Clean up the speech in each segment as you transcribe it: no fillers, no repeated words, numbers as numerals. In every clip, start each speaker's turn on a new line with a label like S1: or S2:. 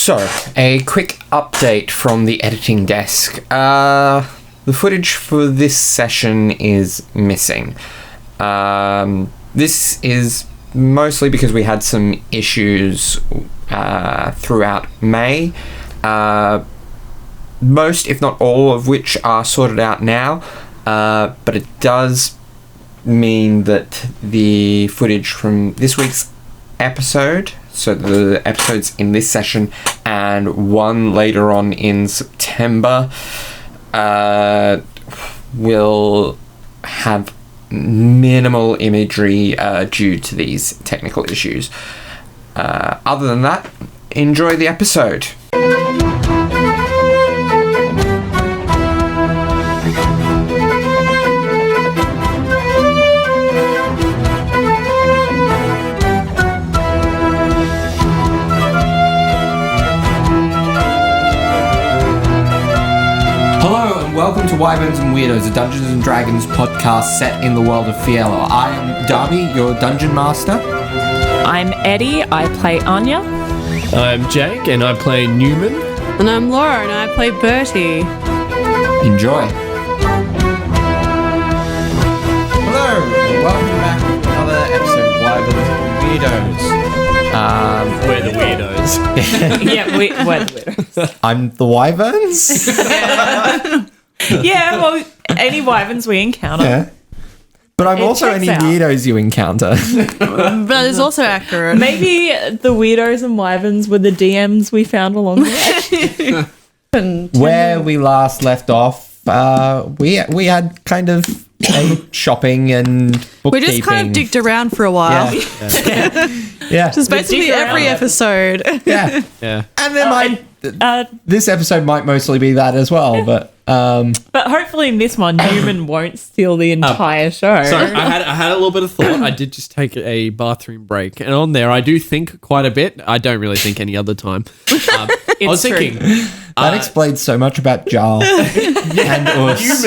S1: So, a quick update from the editing desk. The footage for this session is missing. This is mostly because we had some issues throughout May. Most, if not all, of which are sorted out now. But it does mean that the footage from this week's episode, so the episodes in this session and one later on in September, will have minimal imagery due to these technical issues. Other than that, enjoy the episode. Welcome to Wyverns and Weirdos, a Dungeons and Dragons podcast set in the world of Fierlor. I am Darby, your dungeon master.
S2: I'm Eddie, I play Anya.
S3: I'm Jake, and I play Neumann.
S4: And I'm Laura, and I play Bertie.
S1: Enjoy. Hello, and welcome back to another episode of Wyverns and Weirdos.
S3: We're the weirdos.
S2: Yeah, we're the weirdos.
S1: I'm the Wyverns.
S2: Yeah, well, any wyverns we encounter.
S1: Yeah. But I'm also any
S2: out.
S1: weirdos you encounter.
S4: That is also accurate.
S2: Maybe the weirdos and wyverns were the DMs we found along the way.
S1: Where we last left off, we had kind of shopping and bookkeeping.
S4: We just kind of dicked around for a while.
S1: Yeah.
S4: Just basically every episode.
S1: Yeah.
S3: Yeah.
S1: And then this episode might mostly be that as well, but
S2: hopefully in this one, Neumann won't steal the entire show.
S3: So I had a little bit of thought. I did just take a bathroom break, and on there I do think quite a bit. I don't really think any other time. I was thinking
S1: that explains so much about Jarl and us.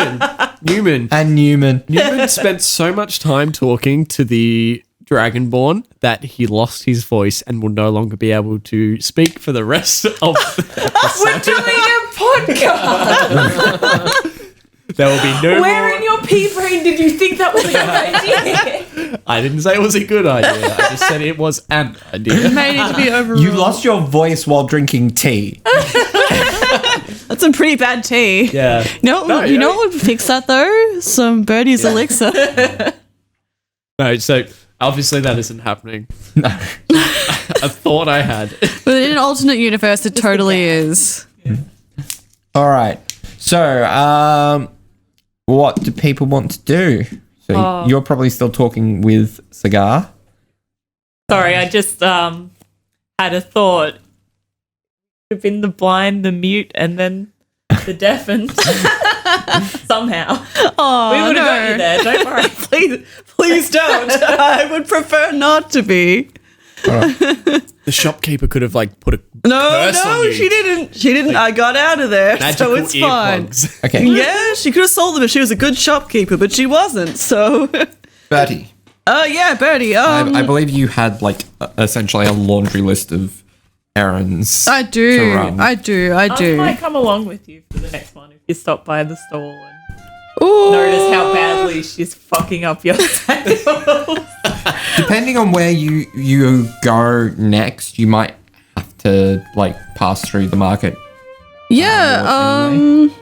S3: Neumann spent so much time talking to the Dragonborn that he lost his voice and will no longer be able to speak for the rest of the episode.
S2: We're doing a podcast.
S3: There will be no
S2: Where
S3: more.
S2: in your pea brain did you think that was a good idea?
S3: I didn't say it was a good idea. I just said it was an idea.
S4: May need to be overruled.
S1: You lost your voice while drinking tea.
S4: That's some pretty bad tea.
S3: Yeah.
S4: You know what would fix that though? Some Birdie's elixir.
S3: No, so obviously that isn't happening.
S1: No.
S3: A thought I had.
S4: But in an alternate universe, it totally is.
S1: All right. So, what do people want to do? So you're probably still talking with Cigar.
S2: Sorry, I just had a thought. Could have been the blind, the mute, and then the deafened. Somehow.
S4: Oh,
S2: We would have got you there, don't worry.
S4: Please don't. I would prefer not to be.
S3: The shopkeeper could have put a curse on you.
S4: She didn't. I got out of there,
S3: Magical
S4: so it's fine.
S3: earplugs.
S1: Okay.
S4: Yeah, she could have sold them if she was a good shopkeeper, but she wasn't. So,
S1: Bertie.
S4: oh yeah, Bertie.
S1: I believe you had essentially a laundry list of errands.
S4: I do.
S1: to run.
S4: I do.
S2: I might come along with you for the next one if you stop by the stall and notice how badly she's fucking up your sales.
S1: Depending on where you go next, you might have to pass through the market.
S4: Yeah.
S1: Anyway.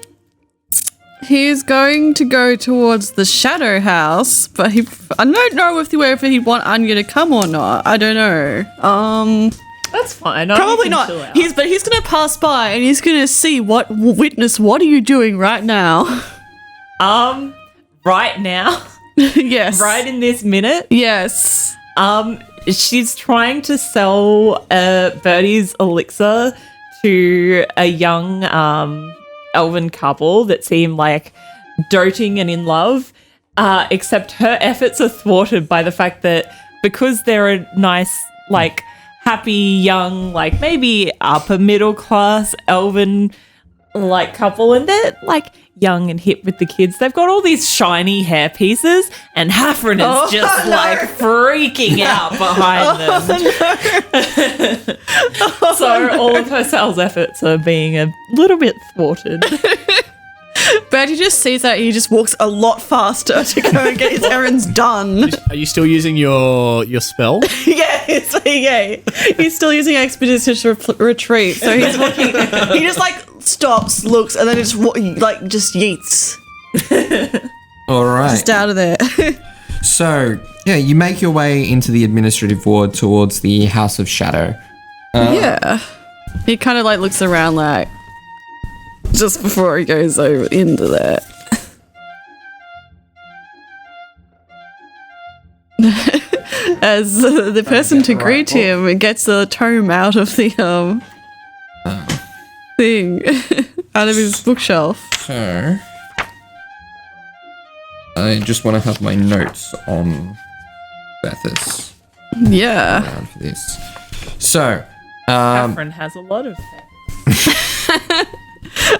S4: He's going to go towards the Shadow House, but I don't know if he'd want Anya to come or not. I don't know.
S2: That's fine.
S4: Probably not. He's going to pass by and he's going to see what are you doing right now?
S2: Right now.
S4: Yes.
S2: Right in this minute.
S4: Yes.
S2: She's trying to sell Bertie's elixir to a young elven couple that seem doting and in love, except her efforts are thwarted by the fact that because they're a nice, happy, young, maybe upper middle class elven like couple, and they're like young and hip with the kids. They've got all these shiny hair pieces, and Hafren is just like freaking out behind them. So all of her sales efforts are being a little bit thwarted.
S4: Bertie just sees that he just walks a lot faster to go and get his errands done.
S3: Are you still using your spell?
S4: He's still using expeditious retreat. So he's walking. He just like stops, looks, and then just yeets
S1: All right.
S4: just out of there.
S1: So, yeah, you make your way into the administrative ward towards the House of Shadow.
S4: Yeah, he kind of like looks around like just before he goes over into that. As the person to greet him gets the tome out of the thing out of his bookshelf.
S1: So, I just want to have my notes on Bethis
S4: Yeah.
S1: around for this. So,
S2: Hafren has a lot of hair.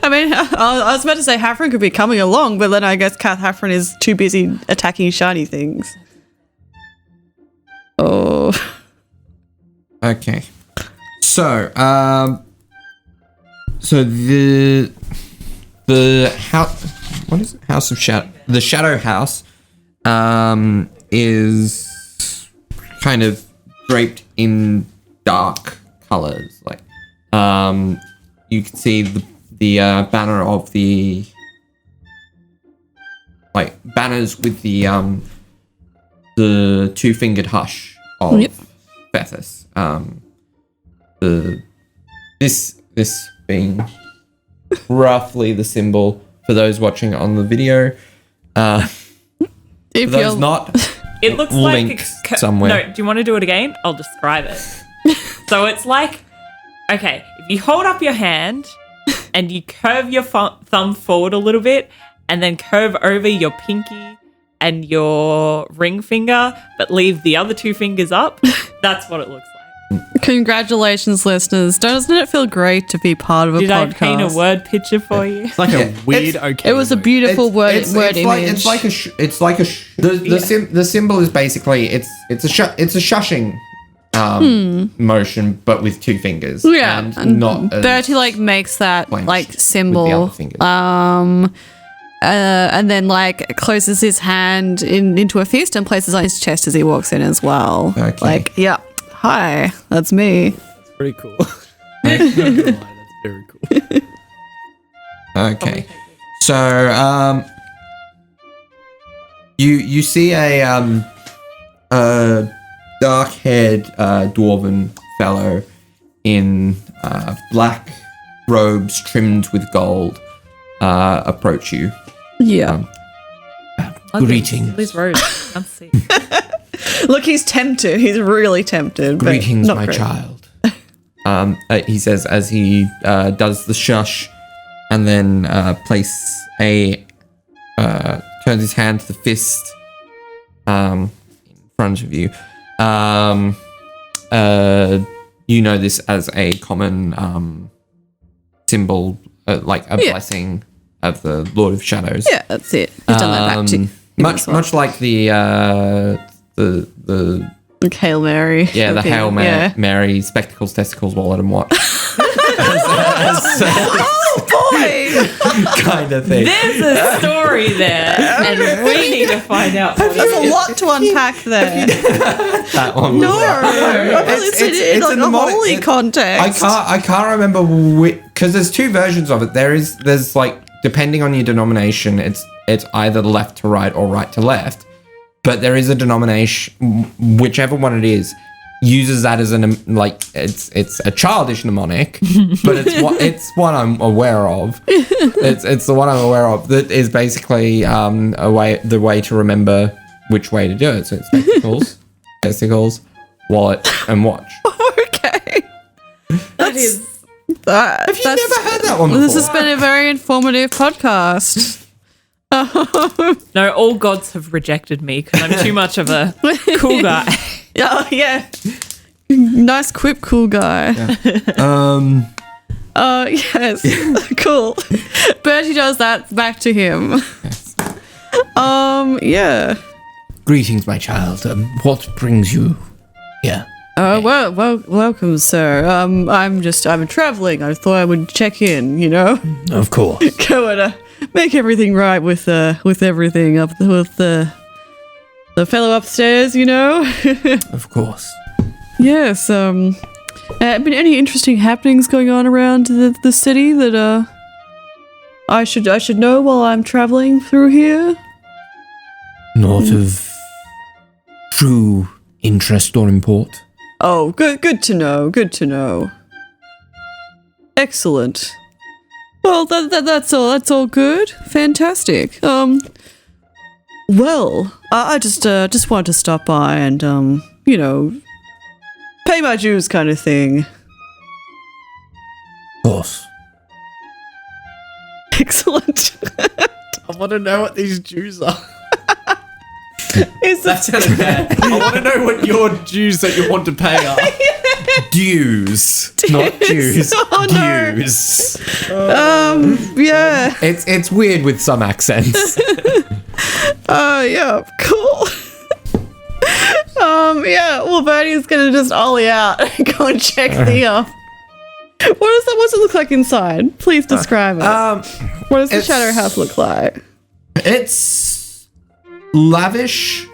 S4: I mean, I was about to say Hafren could be coming along, but then I guess Kath Hafren is too busy attacking shiny things. Oh.
S1: okay. So, so the house, what is it? House of Shadow. The Shadow House, is kind of draped in dark colors. Like, you can see the banner of the banners with the two-fingered hush of Bethis. This being roughly the symbol for those watching on the video.
S4: If
S1: For those
S4: you're
S1: not,
S2: It looks
S1: link
S2: like
S1: somewhere.
S2: No, do you want to do it again? I'll describe it. So it's like, okay, if you hold up your hand and you curve your thumb forward a little bit and then curve over your pinky and your ring finger, but leave the other two fingers up, that's what it looks like.
S4: Congratulations, listeners. Doesn't it feel great to be part of a
S2: Did
S4: podcast?
S2: I paint a word picture for you?
S3: It's like a weird okay.
S4: It was a beautiful word image.
S1: The symbol is basically it's a shushing motion, but with two fingers.
S4: Yeah,
S1: and not as
S4: Bertie like makes that
S1: clenched
S4: like
S1: with the
S4: symbol,
S1: other fingers.
S4: and then like closes his hand into a fist and places it on his chest as he walks in as well.
S1: Okay.
S4: Like, yeah, hi, that's me.
S3: That's pretty cool. Not gonna lie, that's very cool.
S1: Okay, so you see a dark-haired dwarven fellow in black robes trimmed with gold approach you.
S4: Yeah.
S1: Greetings.
S2: Liz Rose. Can't see.
S4: Look, he's tempted. He's really tempted. but
S1: Greetings,
S4: not
S1: my
S4: great.
S1: child. He says as he does the shush, and then turns his hand to the fist in front of you. You know this as a common symbol, like a blessing of the Lord of Shadows.
S4: Yeah, that's it. He's done that back to
S1: much like the
S4: like Hail Mary.
S1: yeah, the
S4: Okay,
S1: Hail
S4: yeah.
S1: Mary, spectacles, testicles, wallet, and watch
S4: Oh boy!
S1: kind of thing.
S2: There's a story there, and we need to find out what
S4: There's
S2: it
S4: a
S2: is.
S4: lot to unpack there.
S1: That one.
S4: No,
S1: It's-
S4: it's
S1: it's
S4: like
S1: in
S4: a
S1: the mod-
S4: holy
S1: it-
S4: context.
S1: I can't remember because there's two versions of it. There's like, depending on your denomination, it's either left to right or right to left. But there is a denomination, whichever one it is, uses that as it's a childish mnemonic, but it's one I'm aware of. It's the one I'm aware of that is basically the way to remember which way to do it. So it's spectacles, testicles, wallet, and watch.
S4: Okay.
S2: That is.
S4: Have
S1: Have you never had that one before?
S4: This has been a very informative podcast.
S2: No, all gods have rejected me because I'm too much of a cool guy.
S4: Oh, yeah. Nice quip, cool guy. Yes. Cool. Bertie does that back to him. Yeah.
S5: Greetings, my child. What brings you here?
S4: Well, welcome, sir. I'm traveling. I thought I would check in, you know?
S5: Of course.
S4: Go and make everything right with everything up with the fellow upstairs, you know?
S5: Of course.
S4: Yes, been any interesting happenings going on around the city that I should know while I'm traveling through here?
S5: Not of true interest or import.
S4: Oh, good to know. Good to know. Excellent. Well, that's all good. Fantastic. Well, I just wanted to stop by and you know, pay my dues kind of thing.
S5: Of course.
S4: Excellent.
S3: I want to know what these Jews are.
S4: That
S3: sounded bad. I want to know what your dues that you want to pay are.
S1: Dues.
S5: Not Jews.
S4: Oh, no.
S5: Jews.
S4: Yeah.
S1: It's weird with some accents.
S4: Yeah, cool. Yeah, well, Bertie's gonna just ollie out and go and check the, what's it look like inside? Please describe it. What does the Shadow House look like?
S1: It's lavish,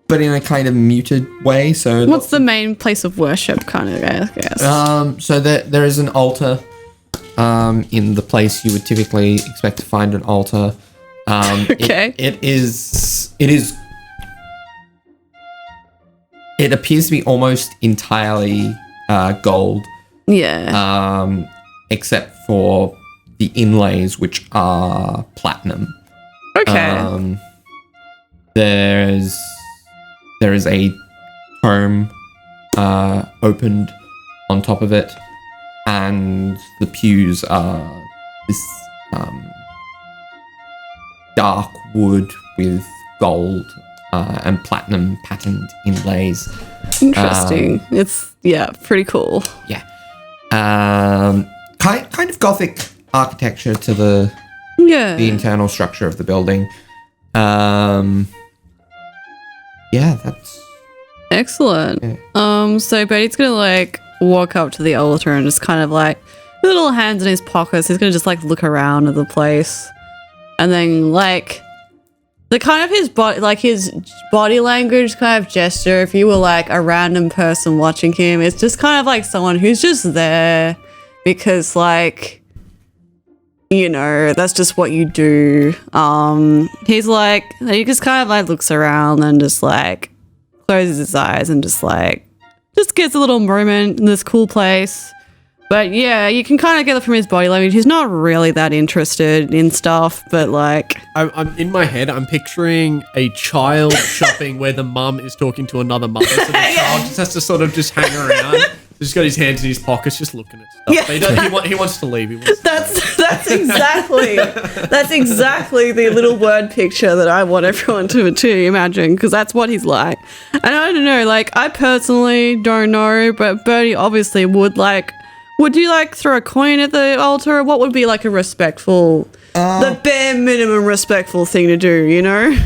S1: but in a kind of muted way. So
S4: What's the main place of worship, kind of, I guess?
S1: so there is an altar in the place you would typically expect to find an altar.
S4: Okay.
S1: It appears to be almost entirely gold,
S4: Yeah.
S1: except for the inlays, which are platinum.
S4: Okay.
S1: There is a tome opened on top of it, and the pews are this dark wood with gold and platinum patterned inlays.
S4: Interesting. It's, pretty cool.
S1: Yeah. Kind of gothic architecture to the
S4: Yeah.
S1: internal structure of the building. Yeah, that's
S4: Excellent. So Betty's gonna like walk up to the altar and just kind of like with little hands in his pockets, he's gonna just like look around at the place. And then like the kind of his body language kind of gesture, if you were like a random person watching him, it's just kind of like someone who's just there because like, you know, that's just what you do. He's like, he just kind of like looks around and just like closes his eyes and just gets a little moment in this cool place. But yeah, you can kind of get it from his body language. He's not really that interested in stuff, but like...
S3: I'm in my head, I'm picturing a child shopping where the mum is talking to another mother, so the child just has to sort of just hang around. He's got his hands in his pockets, just looking at stuff.
S4: Yeah.
S3: But he wants to leave.
S4: That's exactly the little word picture that I want everyone to imagine, because that's what he's like. And I don't know, like I personally don't know, but Bertie obviously would like. Would you like throw a coin at the altar? What would be like a respectful, the bare minimum respectful thing to do? You know.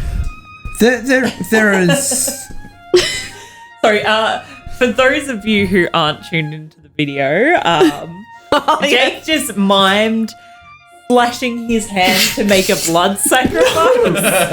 S5: There is.
S2: Sorry, for those of you who aren't tuned into the video, Jake just mimed flashing his hand to make a blood sacrifice.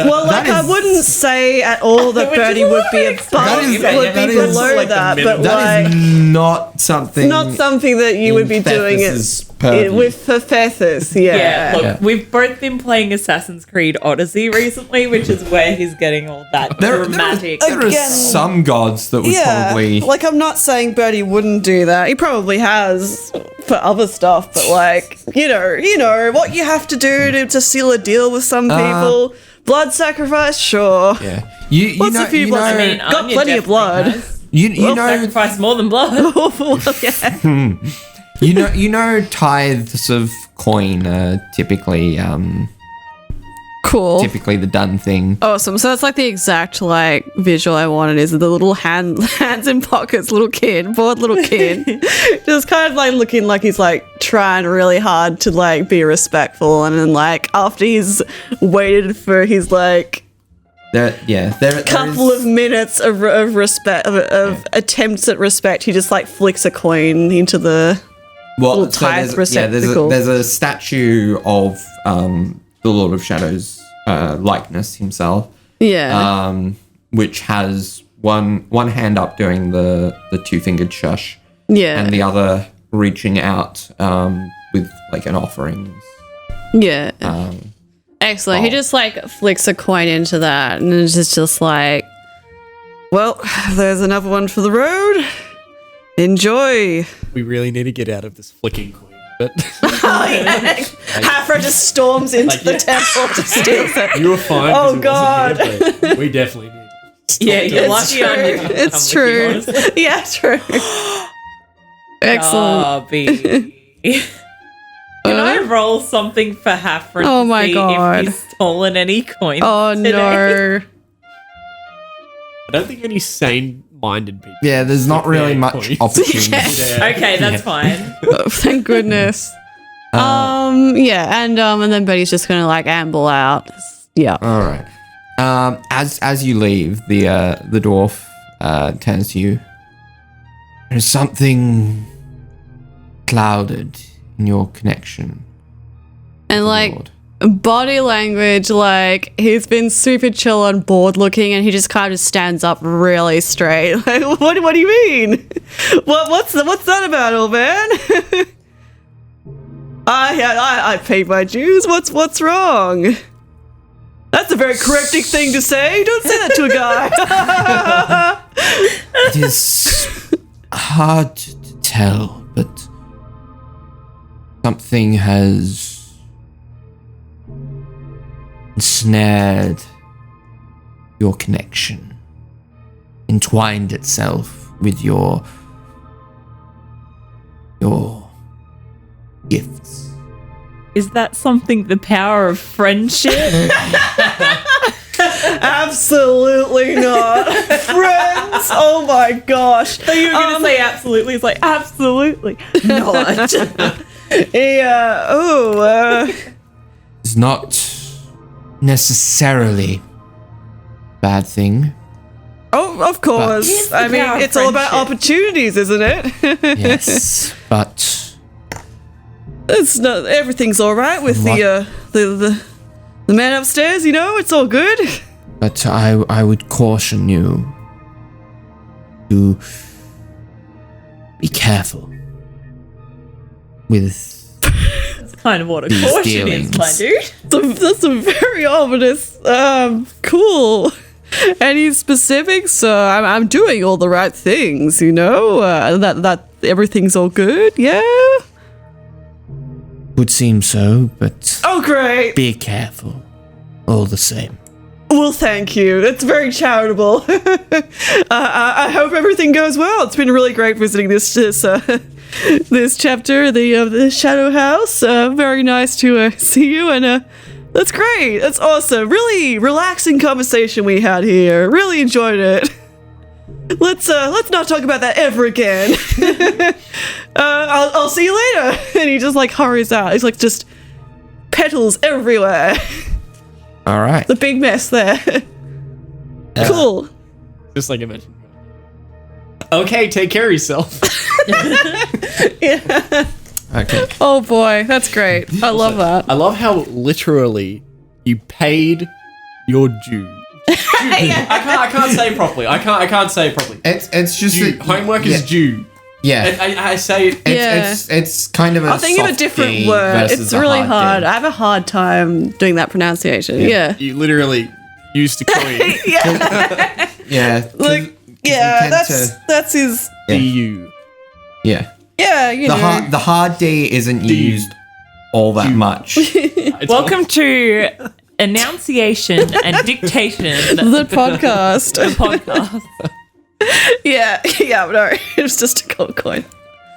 S4: Well, like I wouldn't say at all that Bertie would be above, would be below that, but
S1: that
S4: like
S1: is not something.
S4: not something that you would be doing it with for Fethus.
S2: Yeah, look,
S1: Yeah.
S2: we've both been playing Assassin's Creed Odyssey recently, which is where he's getting all that dramatic.
S1: There are
S4: Again.
S1: some gods that would probably.
S4: Like I'm not saying Bertie wouldn't do that. He probably has for other stuff, but like you know what you have to do to seal a deal with some people. Blood sacrifice, sure.
S1: Yeah.
S4: What's a few blood?
S2: I mean,
S4: got
S2: Anya
S4: plenty of
S2: definitely
S4: blood.
S2: has.
S1: You know,
S2: Sacrifice more than blood.
S4: Well, yeah.
S1: you know, tithes of coin are typically
S4: Cool.
S1: typically the done thing.
S4: Awesome. So that's like the exact like visual I wanted is the little hands in pockets, bored little kid. Just kind of like looking like he's like trying really hard to like be respectful, and then like after he's waited for his like
S1: Couple
S4: of minutes of respect of attempts at respect, he just like flicks a coin into the little tithe receptacle.
S1: There's a statue of the Lord of Shadows likeness himself.
S4: Yeah.
S1: Which has one hand up doing the two-fingered shush.
S4: Yeah.
S1: And the other reaching out with like an offering.
S4: Yeah. Excellent. He just like flicks a coin into that, and it's just like, well, there's another one for the road. Enjoy.
S3: We really need to get out of this flicking coin. But
S4: Hafra just storms into the temple to steal it.
S3: you were fine.
S4: Oh, God.
S3: Here, but we definitely need.
S2: Yeah, you're lucky on you.
S4: It's true. Yeah, true. Excellent.
S2: Oh, B. Can I roll something for Hafren
S4: Oh
S2: to
S4: my
S2: see
S4: God.
S2: if he's stolen any coins
S4: Oh
S2: today?
S4: no.
S3: I don't think any sane-minded people.
S1: Yeah, there's not really much
S3: coins.
S1: opportunity.
S3: Yeah.
S2: Okay, that's fine.
S4: Oh, thank goodness. Yeah, and then Betty's just gonna like amble out. Yeah.
S1: All right. As you leave, the dwarf turns to you. There's something clouded in your connection.
S4: And like
S1: Lord.
S4: body language, like he's been super chill and bored looking, and he just kind of stands up really straight. Like, what do you mean? What's that about, old man? I paid my dues. What's wrong? That's a very cryptic thing to say. Don't say that to a guy.
S5: It is hard to tell, but something has ensnared your connection, entwined itself with your gifts.
S2: Is that something the power of friendship?
S4: Absolutely not. Friends. Oh my gosh.
S2: So you were going to say absolutely. It's like, absolutely not.
S4: Yeah. Oh.
S5: It's not necessarily a bad thing.
S4: Oh, of course.
S2: Yes, the
S4: I mean,
S2: power of
S4: it's all about
S2: friendship.
S4: opportunities, isn't it?
S5: Yes, but
S4: It's not. Everything's all right with the man upstairs. You know, it's all good.
S5: I would caution you to be careful with
S2: That's kind of what a
S5: These
S2: caution is, my
S5: dealings.
S2: dude.
S4: That's a very ominous. Cool. Any specifics? I'm doing all the right things. You know, that everything's all good. Yeah.
S5: would seem so, but
S4: Oh, great.
S5: be careful all the same.
S4: Well, thank you. That's very charitable. I hope everything goes well. It's been really great visiting this chapter, the Shadow House. Very nice to see you, and that's great. That's awesome. Really relaxing conversation we had here. Really enjoyed it. Let's not talk about that ever again. I'll see you later. And he just like hurries out. He's like just petals everywhere.
S1: All right.
S4: The big mess there. Cool.
S3: Just like I mentioned. Okay, take care of yourself.
S4: Yeah.
S1: Okay.
S4: Oh boy, that's great. I love that.
S3: I love how literally you paid your due. I can't say it properly. I can't say it properly.
S1: It's just
S3: Due.
S1: that
S3: Homework is due.
S1: Yeah.
S3: And I say it.
S4: Yeah.
S1: It's kind of a
S4: I'll think of a
S1: soft
S4: different
S1: D
S4: word.
S1: versus
S4: It's
S1: a
S4: really
S1: hard
S4: hard.
S1: D.
S4: I have a hard time doing that pronunciation. Yeah.
S3: You literally used a coin.
S4: Yeah.
S1: Yeah.
S4: Like, yeah, that's his.
S3: DU.
S1: Yeah.
S4: Yeah, you know.
S1: The hard D isn't used all that much.
S2: Welcome to Enunciation and Dictation,
S4: the podcast.
S2: the podcast.
S4: Yeah, no, it was just a gold coin.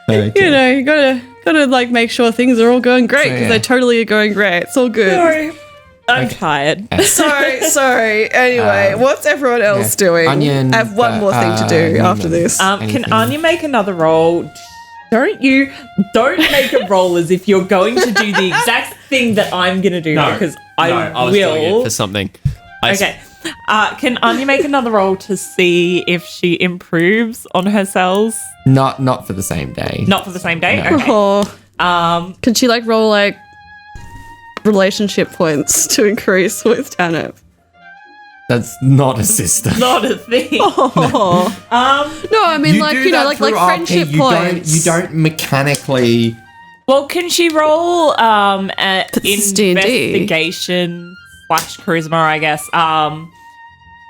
S1: Okay.
S4: You know, you gotta like make sure things are all going great because
S1: yeah.
S4: they totally are going great. It's all good.
S2: Sorry. I'm tired.
S4: Sorry. Anyway, what's everyone else doing?
S1: Onion,
S4: I have one more thing to do after this.
S2: Can
S1: Anything?
S2: Anya make another roll? Don't make a roll as if you're going to do the exact thing that I'm going to do because I
S3: was
S2: will.
S3: doing it for something.
S2: Okay. Can Anya make another roll to see if she improves on her cells?
S1: Not for the same day.
S2: Not for the same day?
S1: No.
S2: Okay.
S4: Oh. Can she like roll like relationship points to increase with Tanip?
S1: That's not a sister.
S2: Not a thing.
S4: Oh. No, I mean like,
S1: do
S4: you know,
S1: that
S4: like
S1: through
S4: friendship
S1: RP.
S4: points.
S1: You don't mechanically.
S2: Well, can she roll
S4: It's D&D.
S2: investigation / charisma, I guess,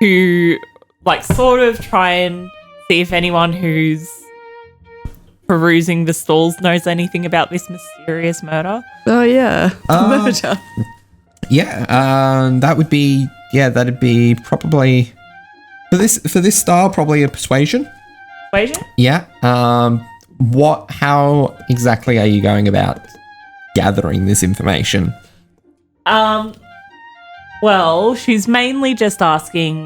S2: to like sort of try and see if anyone who's perusing the stalls knows anything about this mysterious murder?
S4: Oh yeah. Murder.
S1: Yeah, that'd be probably for this style probably a persuasion.
S2: Persuasion?
S1: Yeah. How exactly are you going about gathering this information?
S2: Well, she's mainly just asking,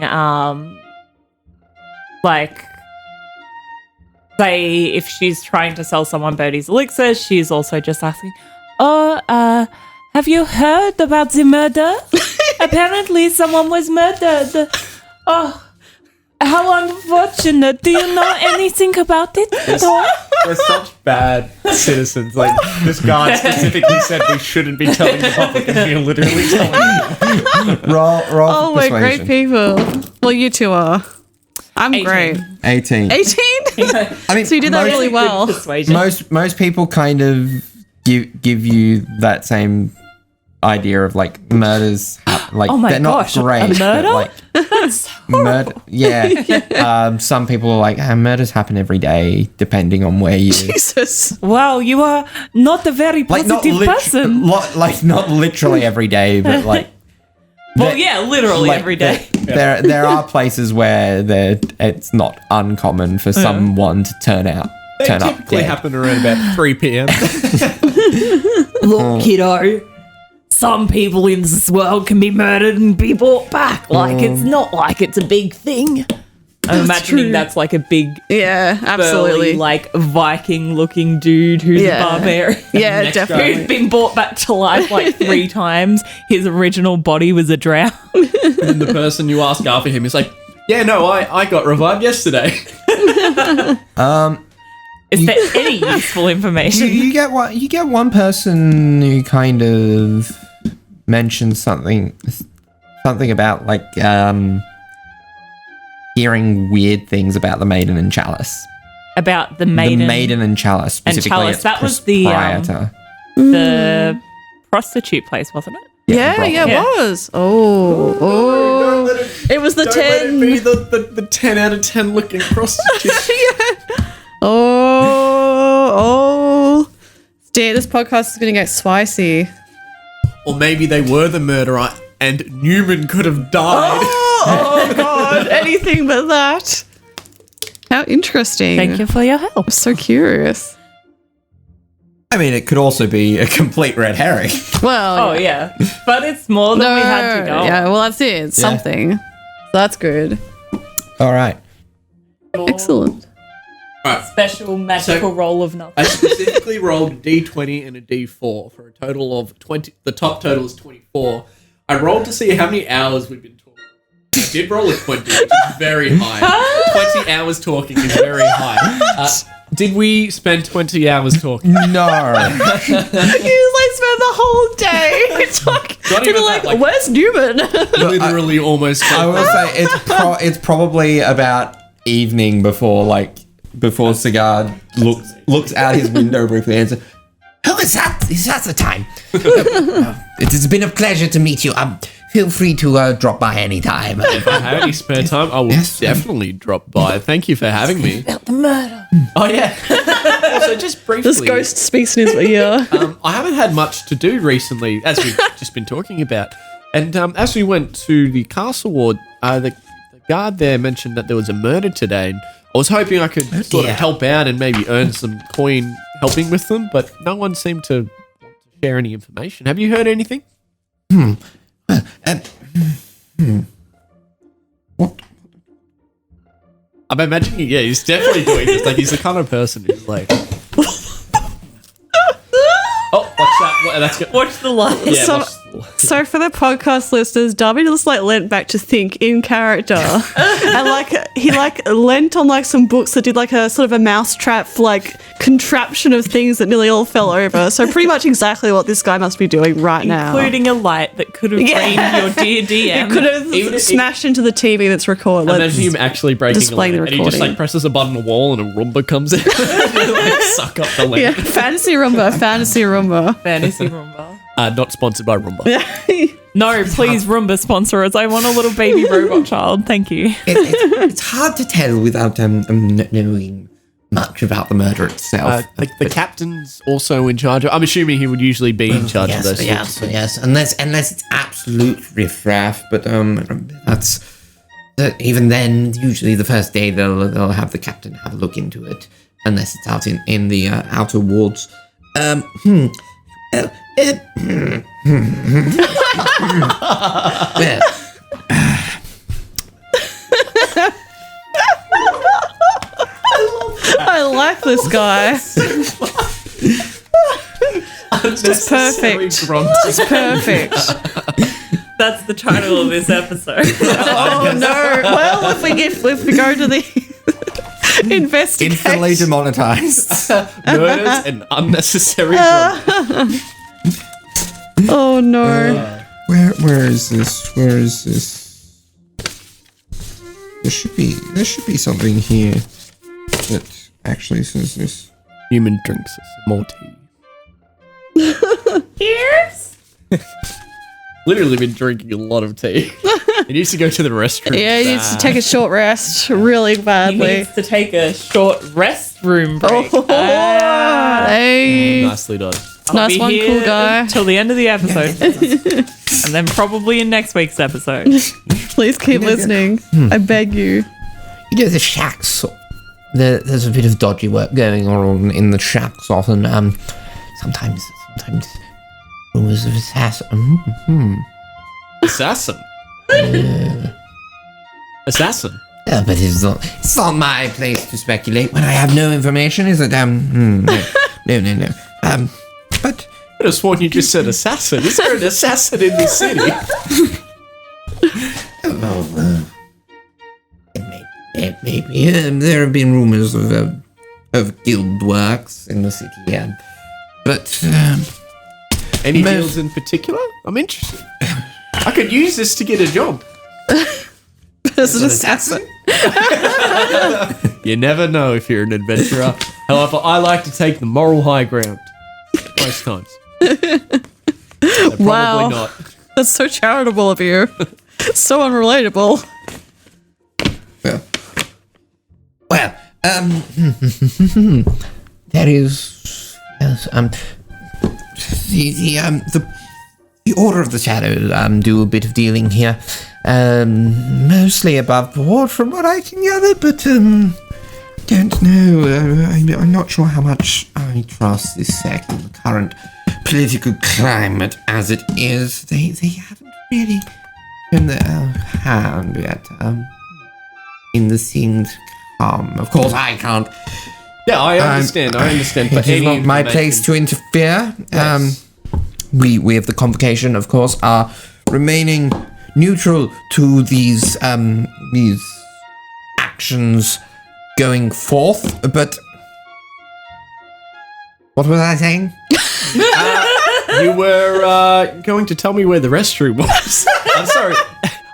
S2: like, say if she's trying to sell someone Birdie's elixir, she's also just asking, have you heard about the murder? Apparently someone was murdered. Oh, how unfortunate. Do you know anything about it at all?
S3: We're such bad citizens. Like, this guard specifically said we shouldn't be telling the public, and we're literally telling them.
S1: Roll
S4: Oh,
S1: for
S4: we're
S1: persuasion.
S4: great people. Well, you two are. I'm
S2: 18.
S4: great.
S1: 18.
S4: 18?
S1: I mean,
S4: So you did that really well.
S2: Persuasion.
S1: Most people kind of give you that same idea of like murders. Like,
S2: Oh my
S1: they're
S2: gosh,
S1: not great.
S2: a murder?
S1: But, like,
S2: That's horrible.
S1: murder. Yeah. Some people are like, murders happen every day, depending on where you.
S4: Jesus.
S2: Wow, you are not a very
S1: Like
S2: positive person.
S1: like not literally every day, but like.
S2: Well, yeah, literally
S1: like,
S2: every day.
S1: There are places where it's not uncommon for someone to turn up
S3: Typically
S1: dead.
S3: happen around about 3 p.m.
S2: Look, kiddo, some people in this world can be murdered and be brought back. Like, it's not like it's a big thing. I'm imagining
S4: true.
S2: that's like a big,
S4: Yeah, absolutely.
S2: burly, like Viking-looking dude who's
S4: Yeah.
S2: a barbarian.
S4: Yeah,
S3: Next guy.
S4: definitely.
S2: Who's been brought back to life like 3 times. His original body was a drown.
S3: And the person you ask after him is like, yeah, no, I got revived yesterday.
S2: Is there any useful information?
S1: You get one person who kind of mentions something about like hearing weird things about the Maiden and Chalice.
S2: About the maiden,
S1: The Maiden and Chalice specifically.
S2: Chalice,
S1: its
S2: that was the,
S1: proprietor.
S2: the prostitute place, wasn't it?
S4: Yeah, it
S2: Yeah.
S4: was. Oh. It was the 10.
S3: the 10 out of 10 looking prostitute.
S4: Oh. Dear, this podcast is going to get spicy.
S3: Or maybe they were the murderer and Neumann could have died.
S4: Oh, God. Anything but that. How interesting.
S2: Thank you for your help.
S4: I'm so curious.
S1: I mean, it could also be a complete red herring.
S4: Well,
S2: Oh, yeah. But it's more than we had to go.
S4: Yeah, well, that's it. It's something. So that's good.
S1: All right.
S4: Excellent.
S2: Special magical
S3: So-
S2: roll of nothing.
S3: I specifically rolled a d20 and a d4 for a total of 20. The top total is 24. I rolled to see how many hours we've been talking. I did roll a 20, which is very high. 20 hours talking is very high. Did we spend 20 hours talking?
S1: No.
S4: You just like spend the whole day talking.
S3: Not
S4: People
S3: even
S4: like,
S3: that, like-
S4: where's Newman?
S3: Literally almost.
S1: I will say it's probably about evening before Cigar looks out his window briefly and says,
S5: Oh, is that the time? It has been a pleasure to meet you. Feel free to drop by anytime.
S3: If I have any spare time, I will definitely drop by. Thank you for having me.
S2: About the murder.
S3: Oh, yeah. Also, just briefly.
S4: This ghost speaks in his ear.
S3: I haven't had much to do recently, as we've just been talking about. And as we went to the castle ward, the guard there mentioned that there was a murder today. And I was hoping I could sort of help out and maybe earn some coin helping with them, but no one seemed to want to share any information. Have you heard anything?
S5: What?
S3: I'm imagining, yeah, he's definitely doing this. Like, he's the kind of person who's like, oh, watch that. That's good.
S2: Watch the lights.
S3: Yeah,
S4: So-
S3: watch the-
S4: So for the podcast listeners, Darby just like leant back to think in character, and like he like leant on like some books that did like a sort of a mousetrap like contraption of things that nearly all fell over. So pretty much exactly what this guy must be doing right now.
S2: Including a light that could have
S4: Yeah.
S2: drained your dear DM.
S4: It could have
S3: Even if-
S4: smashed into the TV that's recorded.
S3: Imagine him actually breaking a
S4: displaying
S3: lamp,
S4: the
S3: and he just
S4: recording.
S3: like presses a button on the wall and a Roomba comes in and like suck up the lamp.
S4: Yeah, fantasy Roomba, fantasy Roomba.
S2: Fantasy Roomba.
S3: Not sponsored by Roomba.
S2: No, please Roomba sponsor us. I want a little baby robot child. Thank you.
S5: It's hard to tell without knowing much about the murder itself.
S3: The captain's also in charge of. I'm assuming he would usually be in charge of those.
S5: Yes. Unless it's absolute riffraff, but that's even then. Usually, the first day they'll have the captain have a look into it, unless it's out in the outer wards. Well.
S4: I like this guy. Just perfect. Just perfect.
S2: That's the title of this episode.
S4: Oh no! Well, if we go to the investigation,
S5: Instantly demonetized.
S3: Murders and unnecessary drama.
S4: oh no!
S5: Where is this? Where is this? There should be something here that actually says this.
S3: Human drinks some more tea.
S2: Cheers.
S3: Literally been drinking a lot of tea. He needs to go to the restroom.
S4: Yeah, he needs to take a short rest really
S2: He
S4: badly.
S2: needs to take a short restroom break.
S4: Oh, hey,
S3: Nicely done.
S2: I'll
S4: nice
S2: be
S4: one,
S2: here
S4: cool guy.
S2: Till the end of the episode. And then probably in next week's episode.
S4: Please keep listening. I beg you.
S5: You know the shacks. There's a bit of dodgy work going on in the shacks often. Sometimes rumors of assassin.
S3: Assassin. Assassin.
S5: Yeah, but it's not my place to speculate when I have no information. Is it? No. But
S3: I could have sworn you just said assassin. Is there an assassin in this city?
S5: maybe there have been rumors of guild works in the city. Yeah, but
S3: Any
S5: Most-
S3: deals in particular? I'm interested. I could use this to get a job.
S4: As an assassin.
S3: You never know if you're an adventurer. However, I like to take the moral high ground. Most times. Probably
S4: Wow.
S3: not.
S4: That's so charitable of you. So unrelatable.
S5: well, there is yes, the Order of the Shadow do a bit of dealing here, mostly above board from what I can gather, but don't know. I'm not sure how much I trust this sect in the current political climate as it is. They haven't really shown their hand yet in the things to come. Of course, I can't.
S3: Yeah, I understand. But
S5: It is not my place to interfere.
S3: Yes.
S5: We of the convocation, of course, are remaining neutral to these actions going forth. But what was I saying?
S3: You were going to tell me where the restroom was. I'm sorry.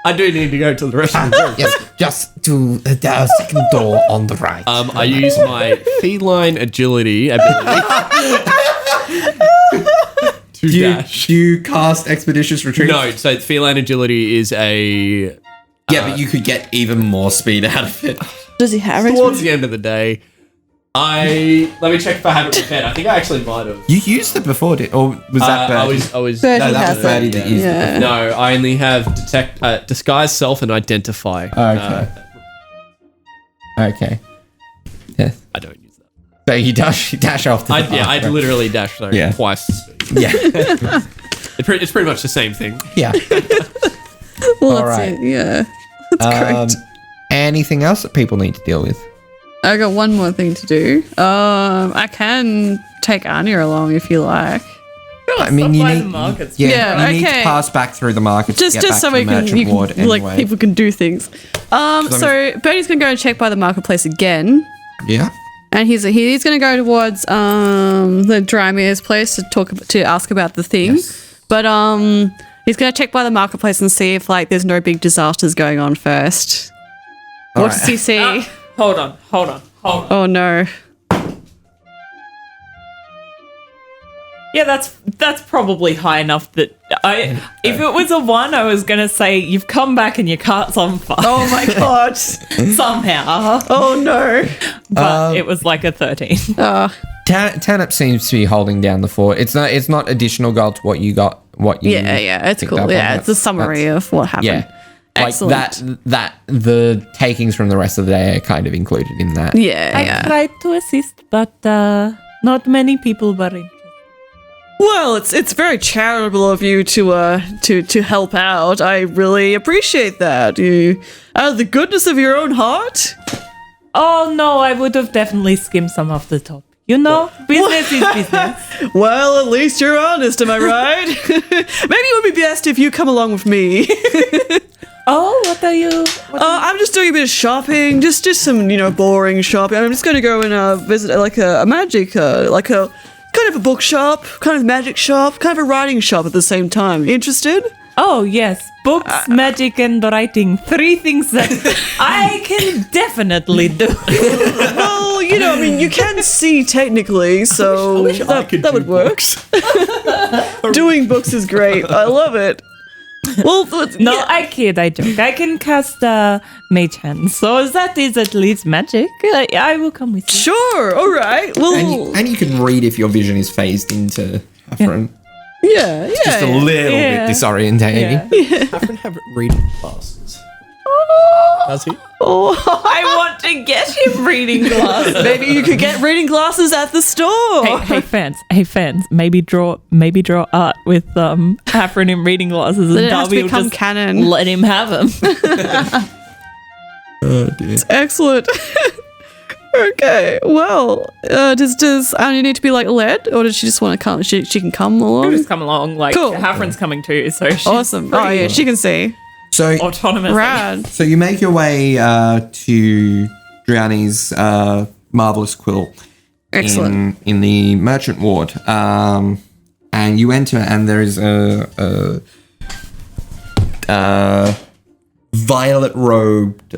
S3: I do need to go to the restroom.
S5: Yes, just to the second door on the right.
S3: I use my feline agility ability to dash.
S1: Do you cast Expeditious Retreat?
S3: No, so feline agility is a.
S1: Yeah, but you could get even more speed out of it.
S4: Does he have it?
S3: Towards the end of the day, let me check if I have it prepared. I think I actually might have.
S1: You used it before, or was that
S3: I
S1: bad?
S3: was.
S4: Birdie
S1: No, that
S4: has
S1: was Birdie
S4: it.
S1: that used it.
S4: Yeah.
S3: No, I only have disguise self and identify.
S1: Okay. Okay. Yes.
S3: I don't use that.
S1: So you dash off the
S3: I literally dash
S1: Yeah.
S3: twice the speed.
S1: Yeah.
S3: It's pretty much the same thing.
S5: Yeah.
S4: Well,
S5: All
S4: that's
S5: right.
S4: it. Yeah. That's great.
S5: Anything else that people need to deal with?
S4: I got one more thing to do. I can take Anya along if you like.
S5: I mean, you
S2: by the
S5: need,
S2: markets.
S4: Yeah,
S5: you need to
S4: okay.
S5: pass back through the market
S4: Just
S5: to get back
S4: so
S5: to the
S4: we can,
S5: merchant
S4: you can
S5: ward
S4: like
S5: anyway.
S4: people can do things. So Bertie's gonna go and check by the marketplace again,
S5: Yeah.
S4: and he's gonna go towards the Drymere's place to ask about the thing.
S5: Yes.
S4: But he's gonna check by the marketplace and see if like there's no big disasters going on first. What
S5: All
S4: does
S5: right.
S4: he see?
S2: Hold on.
S4: Oh no.
S2: Yeah, that's probably high enough that if it was a 1, I was gonna say you've come back and your cart's on fire.
S4: Oh my god.
S2: Somehow.
S4: Oh no.
S2: But it was like a 13.
S5: Tanip seems to be holding down the fort. It's not additional gold to what you got.
S4: Yeah, it's
S5: picked
S4: cool.
S5: up on.
S4: Yeah, it's a summary of what happened.
S5: Yeah. Like
S4: Excellent.
S5: that the takings from the rest of the day are kind of included in that.
S4: Yeah.
S2: I tried to assist, but not many people were interested.
S4: Well, it's very charitable of you to help out. I really appreciate that. You out of the goodness of your own heart.
S2: Oh no, I would have definitely skimmed some off the top. You know, business is business.
S4: Well, at least you're honest, am I right? Maybe it would be best if you come along with me.
S2: Oh, what are you?
S4: I'm just doing a bit of shopping, just some boring shopping. I'm just going to go and visit like a magic, like a kind of a bookshop, kind of magic shop, kind of a writing shop at the same time. Interested?
S2: Oh yes, books, magic, and writing. 3 things that I can definitely do.
S4: Well, I mean, you can see technically, so that would work. Doing books is great. I love it. Well,
S2: No, I kid, I joke. I can cast Mage Hand, so that is at least magic. I will come with you.
S4: sure. All right. Well,
S5: And you can read if your vision is phased into Heffron.
S4: yeah.
S5: Just a little
S2: Yeah.
S5: bit disorientating.
S2: Yeah.
S3: Haven't have reading classes. Does he?
S2: I want to get him reading glasses.
S4: Maybe you could get reading glasses at the store.
S2: Hey fans, maybe draw art with Afrin reading glasses,
S4: Then
S2: and
S4: it has to
S2: Darby will
S4: become
S2: just
S4: canon.
S2: let him have them.
S5: Oh dear.
S4: Excellent. Okay. Well, does Anya need to be like led, or does she just want to come? She can come
S2: She'll
S4: along.
S2: just come along. Like
S4: Cool.
S2: Hafren's coming too, so she's
S4: Awesome. Oh yeah, she can see.
S5: So
S2: autonomous.
S4: Rad.
S5: So you make your way to Driani's marvelous quill
S4: Excellent.
S5: in the merchant ward, and you enter, and there is a violet-robed,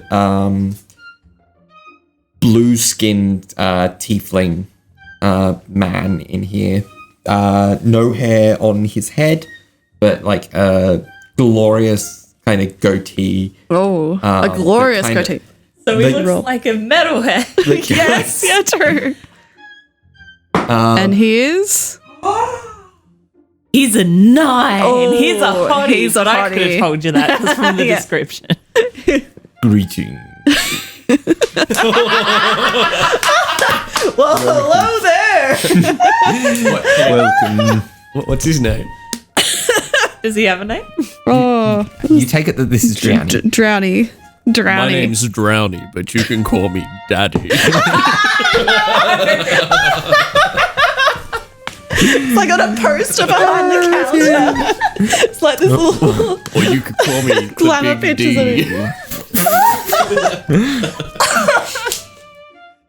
S5: blue-skinned tiefling man in here. No hair on his head, but like a glorious kind of goatee.
S4: Oh, a glorious
S5: kinda-
S4: goatee.
S2: So he
S5: The-
S2: looks like a metalhead.
S4: Yes, yeah, true. And he is.
S2: He's a 9.
S4: Oh,
S2: he's a hottie.
S4: he's a
S2: But I could
S4: hottie.
S2: have told you that just from the
S4: Yeah.
S2: description.
S5: Greetings.
S4: Well, hello there.
S5: Welcome.
S3: What's his name?
S2: Does he have a name?
S4: Oh,
S5: You take it that this is Driani.
S4: Drowny.
S3: My name's Drowny, but you can call me Daddy.
S4: It's like on a poster behind the counter. It's like this little
S3: Or you could call me
S4: glamour
S3: the Big
S4: pictures
S3: D.
S4: of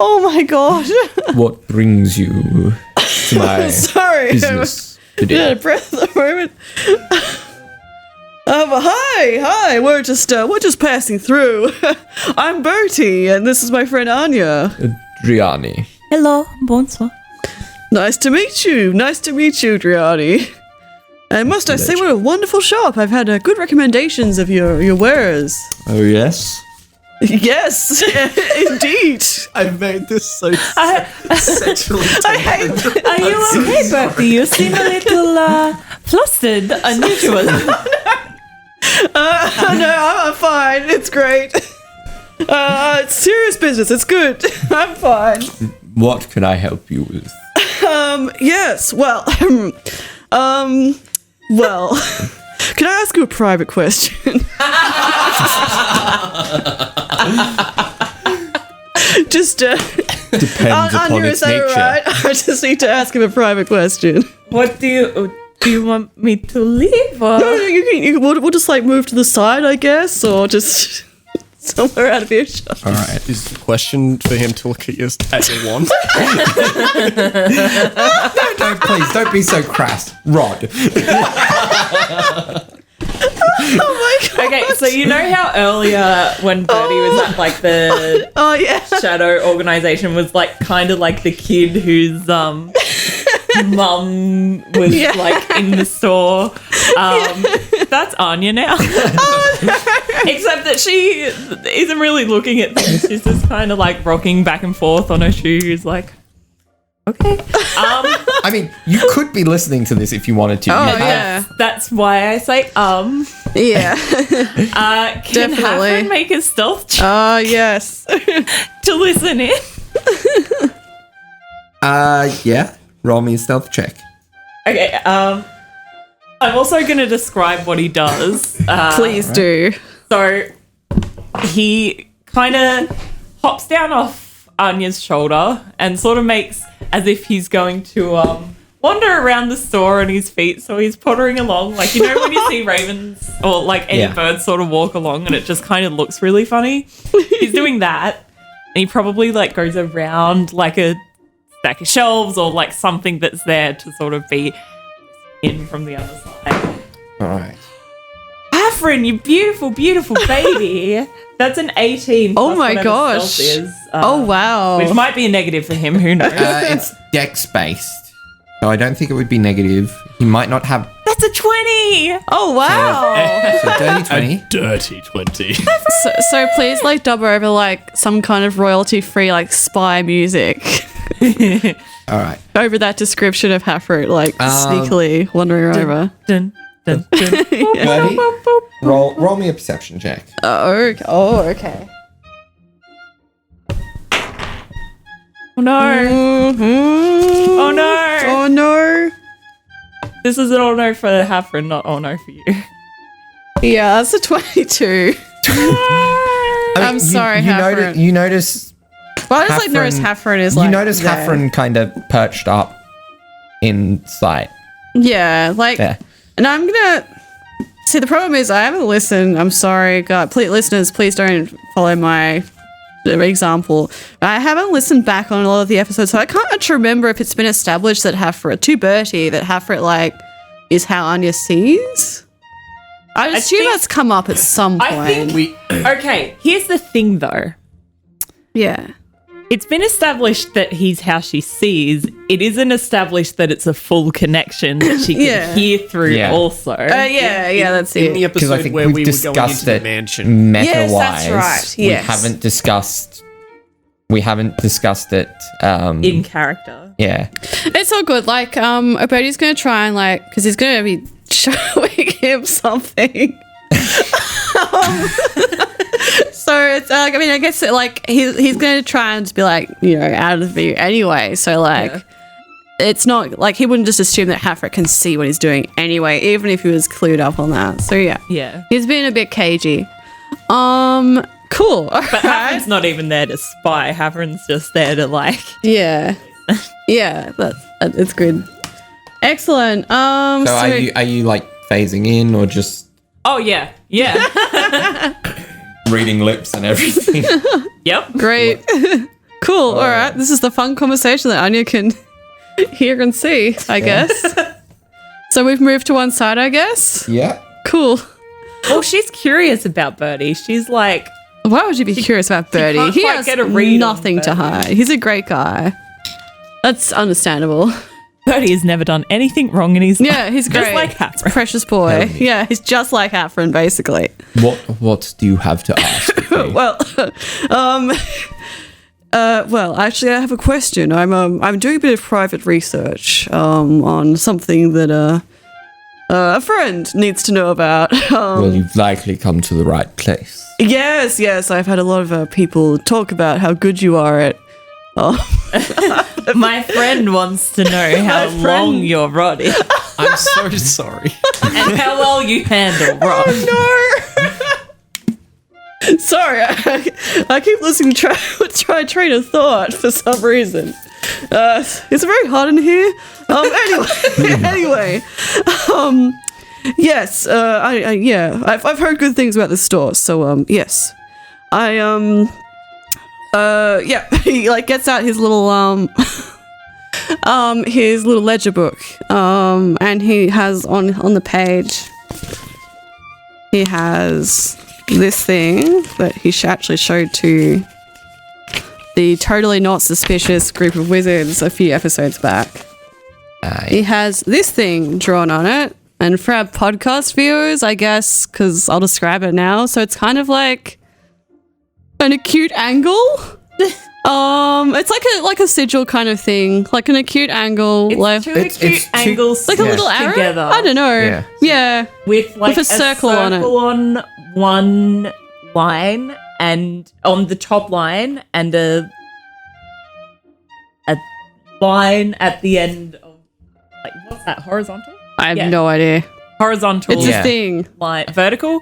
S4: Oh my god.
S5: What brings you to my
S4: Sorry.
S5: business
S4: Yeah,
S5: today?
S4: breath at the moment. Hi. We're just passing through. I'm Bertie, and this is my friend Anya.
S5: Driani.
S2: Hello, bonsoir.
S4: Nice to meet you, Driani. And must I say, what a wonderful shop. I've had good recommendations of your wares.
S5: Oh, yes?
S4: Yes, indeed.
S3: I've made this so sexually.
S2: Are you okay, Bertie? You seem a little flustered, unusual.
S4: No, I'm fine. It's great. It's serious business. It's good. I'm fine.
S5: What can I help you with?
S4: Yes. Well, Well, can I ask you a private question? Just
S1: Depends upon
S4: Anya,
S1: its
S4: is that
S1: nature.
S4: right? I just need to ask him a private question.
S2: What do you want me to leave? Or?
S4: No, we'll just like move to the side, I guess, or just somewhere out of earshot.
S1: All right.
S3: Is the question for him to look at your wand?
S1: No, please, don't be so crass. Rod.
S4: Oh my god!
S2: Okay, so you know how earlier when Birdie was at like the
S4: Oh yeah.
S2: shadow organization was like kind of like the kid whose mum was
S4: Yeah.
S2: like in the store. That's Anya now. Except that she isn't really looking at things. She's just kind of like rocking back and forth on her shoes, like, okay.
S1: I mean, you could be listening to this if you wanted to.
S4: Oh
S1: You have-
S4: yeah.
S2: That's why I say
S4: Yeah.
S2: can
S4: Definitely.
S2: Hafren make a stealth check
S4: Oh yes.
S2: to listen in?
S1: Yeah. Roll me a stealth check.
S2: Okay, I'm also going to describe what he does.
S4: Please do.
S2: So he kind of hops down off Anya's shoulder and sort of makes as if he's going to wander around the store on his feet. So he's pottering along, like, you know when you see ravens or like any
S1: Yeah.
S2: birds sort of walk along and it just kind of looks really funny. He's doing that, and he probably like goes around like a stack of shelves or like something that's there to sort of be in from the other side.
S1: All right.
S2: Afrin, you beautiful, beautiful baby. That's an 18.
S4: Oh
S2: plus
S4: my
S2: whatever
S4: gosh.
S2: stealth is,
S4: Oh wow.
S2: Which might be a negative for him, who knows?
S1: It's dex based, so I don't think it would be negative. He might not have.
S2: That's a 20!
S4: Oh wow.
S1: So dirty 20.
S3: Dirty 20.
S4: So please like dub over like some kind of royalty free like spy music
S1: All right.
S4: over that description of Hafrit like sneakily wandering over.
S2: Dun, dun, dun.
S1: Birdie, roll me a perception check.
S4: Oh okay.
S2: Oh no.
S4: Mm-hmm.
S2: Oh no.
S4: Oh no.
S2: This is an oh no for Hafren, not oh no for you.
S4: Yeah, that's a 22. I'm sorry, Hafren.
S1: You notice.
S4: Well, I just like notice Hafren is like.
S1: You notice
S4: there.
S1: Hafren kind of perched up in sight.
S4: Yeah, like.
S1: There.
S4: And I'm gonna. See, the problem is I haven't listened. I'm sorry, God. Please, listeners, please don't follow my example. I haven't listened back on a lot of the episodes, so I can't actually remember if it's been established that Hafrit, to Bertie, that Hafrit, like, is how Anya sees. I assume
S2: think-
S4: that's come up at some point.
S2: I think okay, here's the thing though.
S4: Yeah.
S2: It's been established that he's how she sees. It isn't established that it's a full connection that she can
S4: Yeah.
S2: hear through
S1: Yeah.
S2: also.
S4: Yeah, that's
S3: In the
S4: it.
S1: Because I
S3: episode
S1: think
S3: where
S1: we've
S3: we were going
S1: discussed
S3: into the
S1: it
S3: mansion.
S1: meta-wise.
S4: Yes, that's right. Yes.
S1: We haven't discussed it.
S2: In character.
S1: Yeah.
S4: It's all good. Like, Bertie's gonna try and, like, because he's gonna be showing him something. So it's like, I mean, I guess like he's going to try and be like, you know, out of the view anyway. So like, it's not like he wouldn't just assume that Hafrit can see what he's doing anyway, even if he was clued up on that. So yeah,
S2: Yeah.
S4: he's being a bit cagey. Cool.
S2: But Hafren's not even there to spy. Hafren's just there to like.
S4: Yeah, yeah, it's good. Excellent.
S1: So are you like phasing in or just
S2: Oh yeah, yeah,
S1: reading lips and everything?
S2: yep.
S4: Great. Cool. All right. This is the fun conversation that Anya can hear and see, I guess. So we've moved to one side, I guess.
S1: Yeah.
S4: Cool.
S2: Well, she's curious about Bertie. She's like,
S4: Why would you be curious about Bertie?
S2: can't
S4: He
S2: quite
S4: has
S2: get a read on
S4: nothing to
S2: Bertie.
S4: hide. He's a great guy. That's understandable.
S2: Bertie has never done anything wrong in his life.
S4: Yeah, he's great.
S2: Just like Hafren.
S4: Precious boy. Yeah, he's just like Hafren, basically.
S1: What do you have to ask of me?
S4: Well, actually, I have a question. I'm doing a bit of private research on something that a friend needs to know about.
S1: Well, you've likely come to the right place.
S4: Yes, I've had a lot of people talk about how good you are at.
S2: My friend wants to know how long your rod is.
S3: I'm so sorry.
S2: And how well you handle Rob.
S4: Sorry, I keep losing train of thought for some reason. It's very hot in here. Anyway, yes. I've heard good things about this store. So yes, he like gets out his little his little ledger book. And he has on the page. He has this thing that he actually showed to the totally not suspicious group of wizards a few episodes back. He has this thing drawn on it, and for our podcast viewers, I guess, because I'll describe it now, so it's kind of like an acute angle. It's like a sigil kind of thing, like an acute angle.
S2: It's two acute angles,
S4: like a little arrow
S2: together.
S4: I don't know. Yeah.
S2: With like
S4: a circle on it.
S2: on one line, and on the top line, and a line at the end of, like, what's that, horizontal?
S4: I have no idea.
S2: Horizontal.
S4: It's a thing.
S2: Line. Vertical?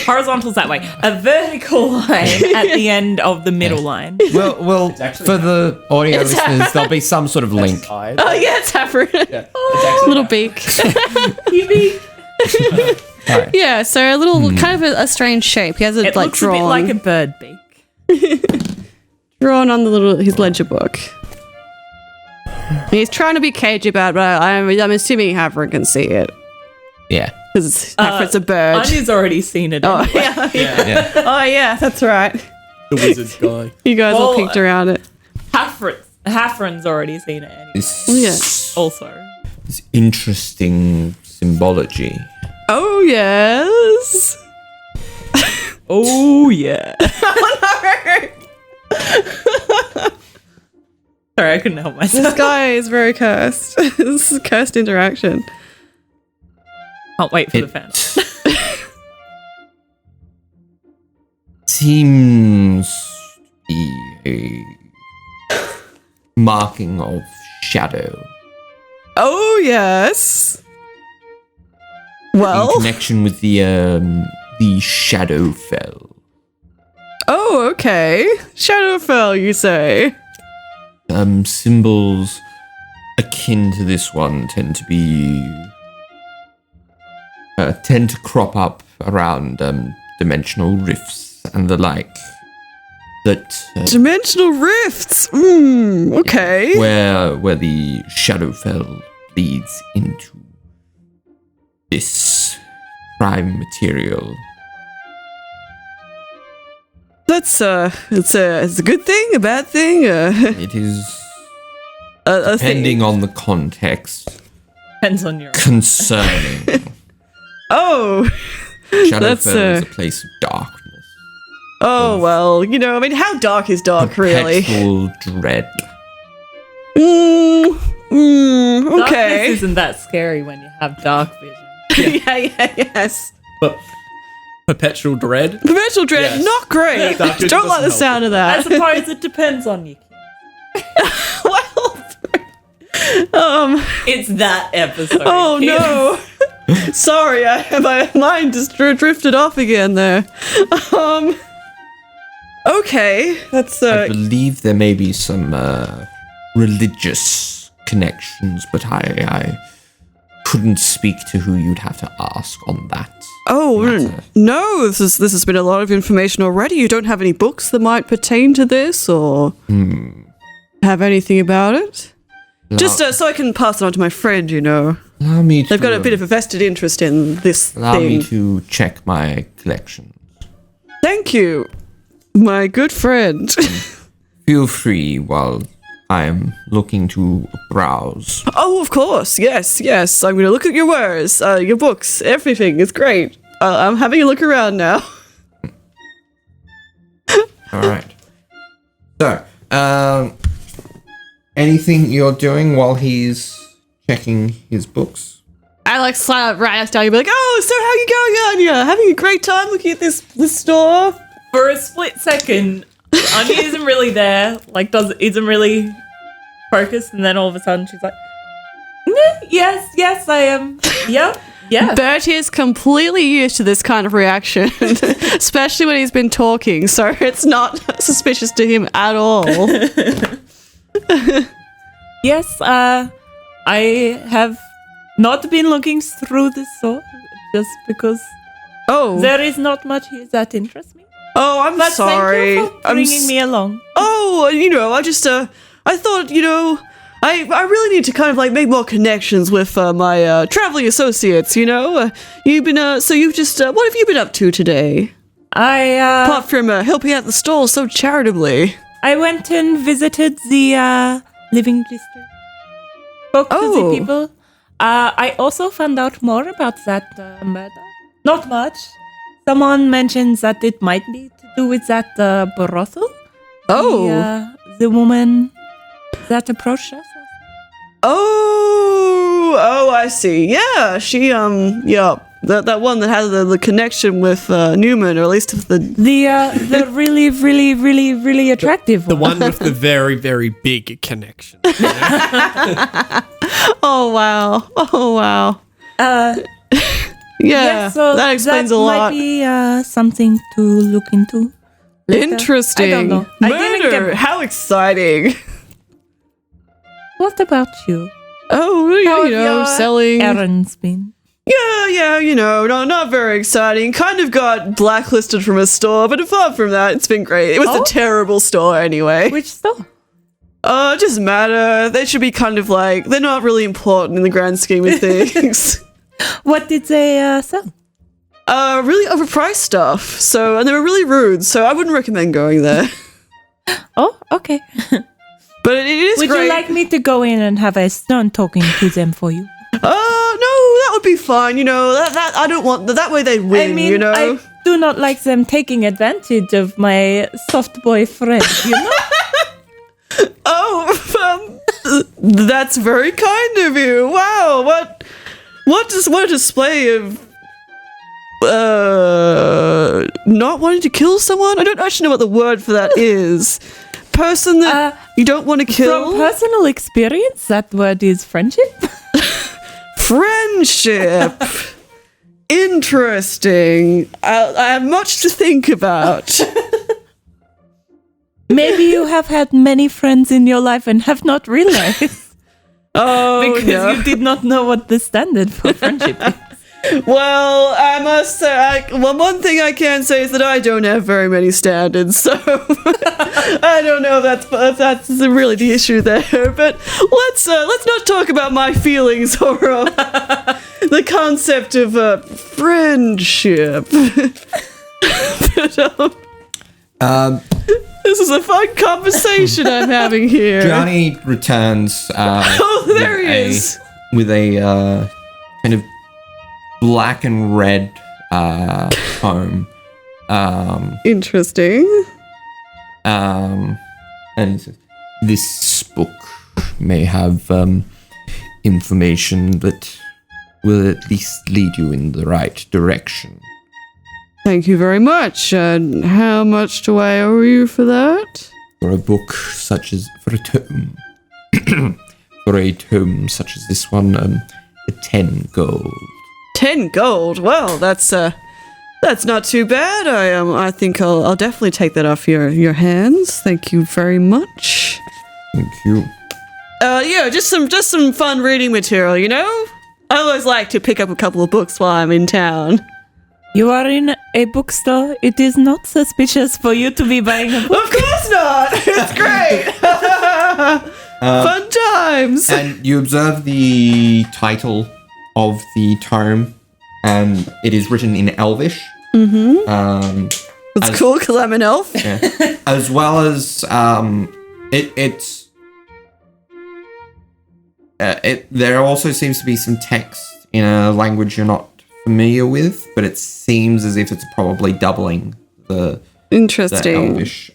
S2: Horizontal's that way. A vertical line at the end of the middle line.
S1: Well, for the audio listeners, there'll be some sort of link.
S4: Oh yeah, it's Hafren. Little beak.
S2: You mean?
S4: Yeah, so a little kind of a strange shape. He has it like
S2: looks
S4: drawn.
S2: a bit like a bird beak.
S4: Drawn on his ledger book. He's trying to be cagey about it, but I'm assuming Hafren can see it.
S1: Yeah.
S4: Because Hafren's a bird.
S2: Anya's already seen it.
S4: Oh,
S2: Anyway.
S4: yeah. Oh, yeah, that's right.
S3: The wizard's guy.
S4: You guys all peeked around it.
S2: Hafren's already seen it anyway.
S1: This,
S2: Also.
S1: this interesting symbology.
S4: Oh, yes.
S2: Oh, yeah. Sorry, I couldn't help myself.
S4: This guy is very cursed. This is a cursed interaction.
S2: Can't wait for the fan.
S1: Seems to be a marking of shadow.
S4: Oh, yes. Well.
S1: In connection with the Shadowfell.
S4: Oh, okay. Shadowfell, you say?
S1: Symbols akin to this one tend to crop up around dimensional rifts and the like.
S4: Dimensional rifts. Okay.
S1: Where the Shadowfell leads into this prime material.
S4: That's it's a good thing, a bad thing.
S1: It is
S4: a
S1: depending on the context.
S2: Depends on your
S1: Concerning.
S4: Oh,
S1: Shadowfell is a place of darkness.
S4: Oh well, I mean, how dark is dark, really?
S1: Perpetual dread.
S4: Okay.
S2: Darkness isn't that scary when you have dark vision.
S4: Yes.
S3: But perpetual dread?
S4: Perpetual dread,
S3: Yes.
S4: not great.
S3: Dark vision
S4: Don't like the
S3: doesn't
S4: sound of
S2: I
S4: that.
S2: suppose it depends on you.
S4: Well,
S2: It's that episode.
S4: oh no. Sorry, my mind just drifted off again there. Okay, that's
S1: I believe there may be some religious connections, but I couldn't speak to who you'd have to ask on that.
S4: Oh
S1: matter.
S4: no! This has been a lot of information already. You don't have any books that might pertain to this, or have anything about it? Just so I can pass it on to my friend.
S1: Allow me to.
S4: They've got a bit of a vested interest in this
S1: Allow
S4: thing.
S1: me to check my collections.
S4: Thank you, my good friend.
S1: Feel free while I am looking to browse.
S4: Oh, of course. Yes. I'm going to look at your wares, your books, everything. It's great. I'm having a look around now.
S1: All right. So, anything you're doing while he's checking his books?
S4: I slap right next down. You'll be like, "Oh, so how you going, Anya? Having a great time looking at this store?"
S2: For a split second, Anya isn't really there, isn't really focused, and then all of a sudden she's like, Yes, I am. Yep. Yeah.
S4: Bertie is completely used to this kind of reaction, especially when he's been talking, so it's not suspicious to him at all.
S2: Yes, I have not been looking through this sword just because there is not much here that interests me.
S4: Oh, I'm
S2: But
S4: sorry.
S2: thank you for bringing me along.
S4: Oh, I just, I thought, I really need to kind of like make more connections with my traveling associates, You've been, so you've just, what have you been up to today? Apart from helping out the stall so charitably.
S2: I went and visited the living district. Spoke to the people. I also found out more about that murder. Not much. Someone mentions that it might be to do with that brothel. The woman that approached us.
S4: Oh, I see. Yeah, she, that one that had the connection with Neumann, or at least with the
S2: really, really, really, really attractive
S3: The one with the very, very big connection.
S4: Oh wow. Yeah,
S2: so
S4: that explains
S2: that
S4: a lot.
S2: Might be something to look into. later.
S4: Interesting.
S2: I don't know. I didn't
S4: Murder.
S2: get-
S4: How exciting.
S2: What about you?
S4: Oh,
S2: How have your
S4: selling.
S2: errands been?
S4: Yeah, not very exciting. Kind of got blacklisted from a store, but apart from that, it's been great. It was a terrible store anyway.
S2: Which store?
S4: It doesn't matter. They should be kind of like, they're not really important in the grand scheme of things.
S2: What did they sell?
S4: Really overpriced stuff. So, and they were really rude, so I wouldn't recommend going there.
S2: Oh, okay.
S4: But it is
S2: Would
S4: great.
S2: you like me to go in and have a stone talking to them for you?
S4: No, that would be fine. That I don't want that way they'd win.
S2: I mean, I do not like them taking advantage of my soft boy friend,
S4: That's very kind of you. Wow, what a display of not wanting to kill someone. I don't actually know what the word for that is. Person that you don't want to kill.
S2: From personal experience, that word is friendship.
S4: Friendship. Interesting. I have much to think about.
S2: Maybe you have had many friends in your life and have not realized. Because you did not know what the standard for friendship is.
S4: Well, I must say, one thing I can say is that I don't have very many standards, so I don't know if that's really the issue there. But let's not talk about my feelings or the concept of friendship. But, this is a fun conversation I'm having here.
S1: Johnny returns.
S4: There he is.
S1: With a kind of black and red comb.
S4: Interesting.
S1: And he says, "This book may have information that will at least lead you in the right direction."
S4: Thank you very much. How much do I owe you for that?
S1: For a book such as for a tome, such as this one, 10 gold.
S4: 10 gold. Well, that's not too bad. I think I'll definitely take that off your hands. Thank you very much.
S1: Thank you.
S4: Just some fun reading material, I always like to pick up a couple of books while I'm in town.
S2: You are in a bookstore. It is not suspicious for you to be buying a book.
S4: Of course not. It's great. Fun times.
S1: And you observe the title of the tome, and it is written in Elvish. Mm-hmm.
S4: It's cool because I'm an elf.
S1: Yeah. As well as there also seems to be some text in a language you're not familiar with, but it seems as if it's probably doubling the
S4: Interesting.
S1: Elvish.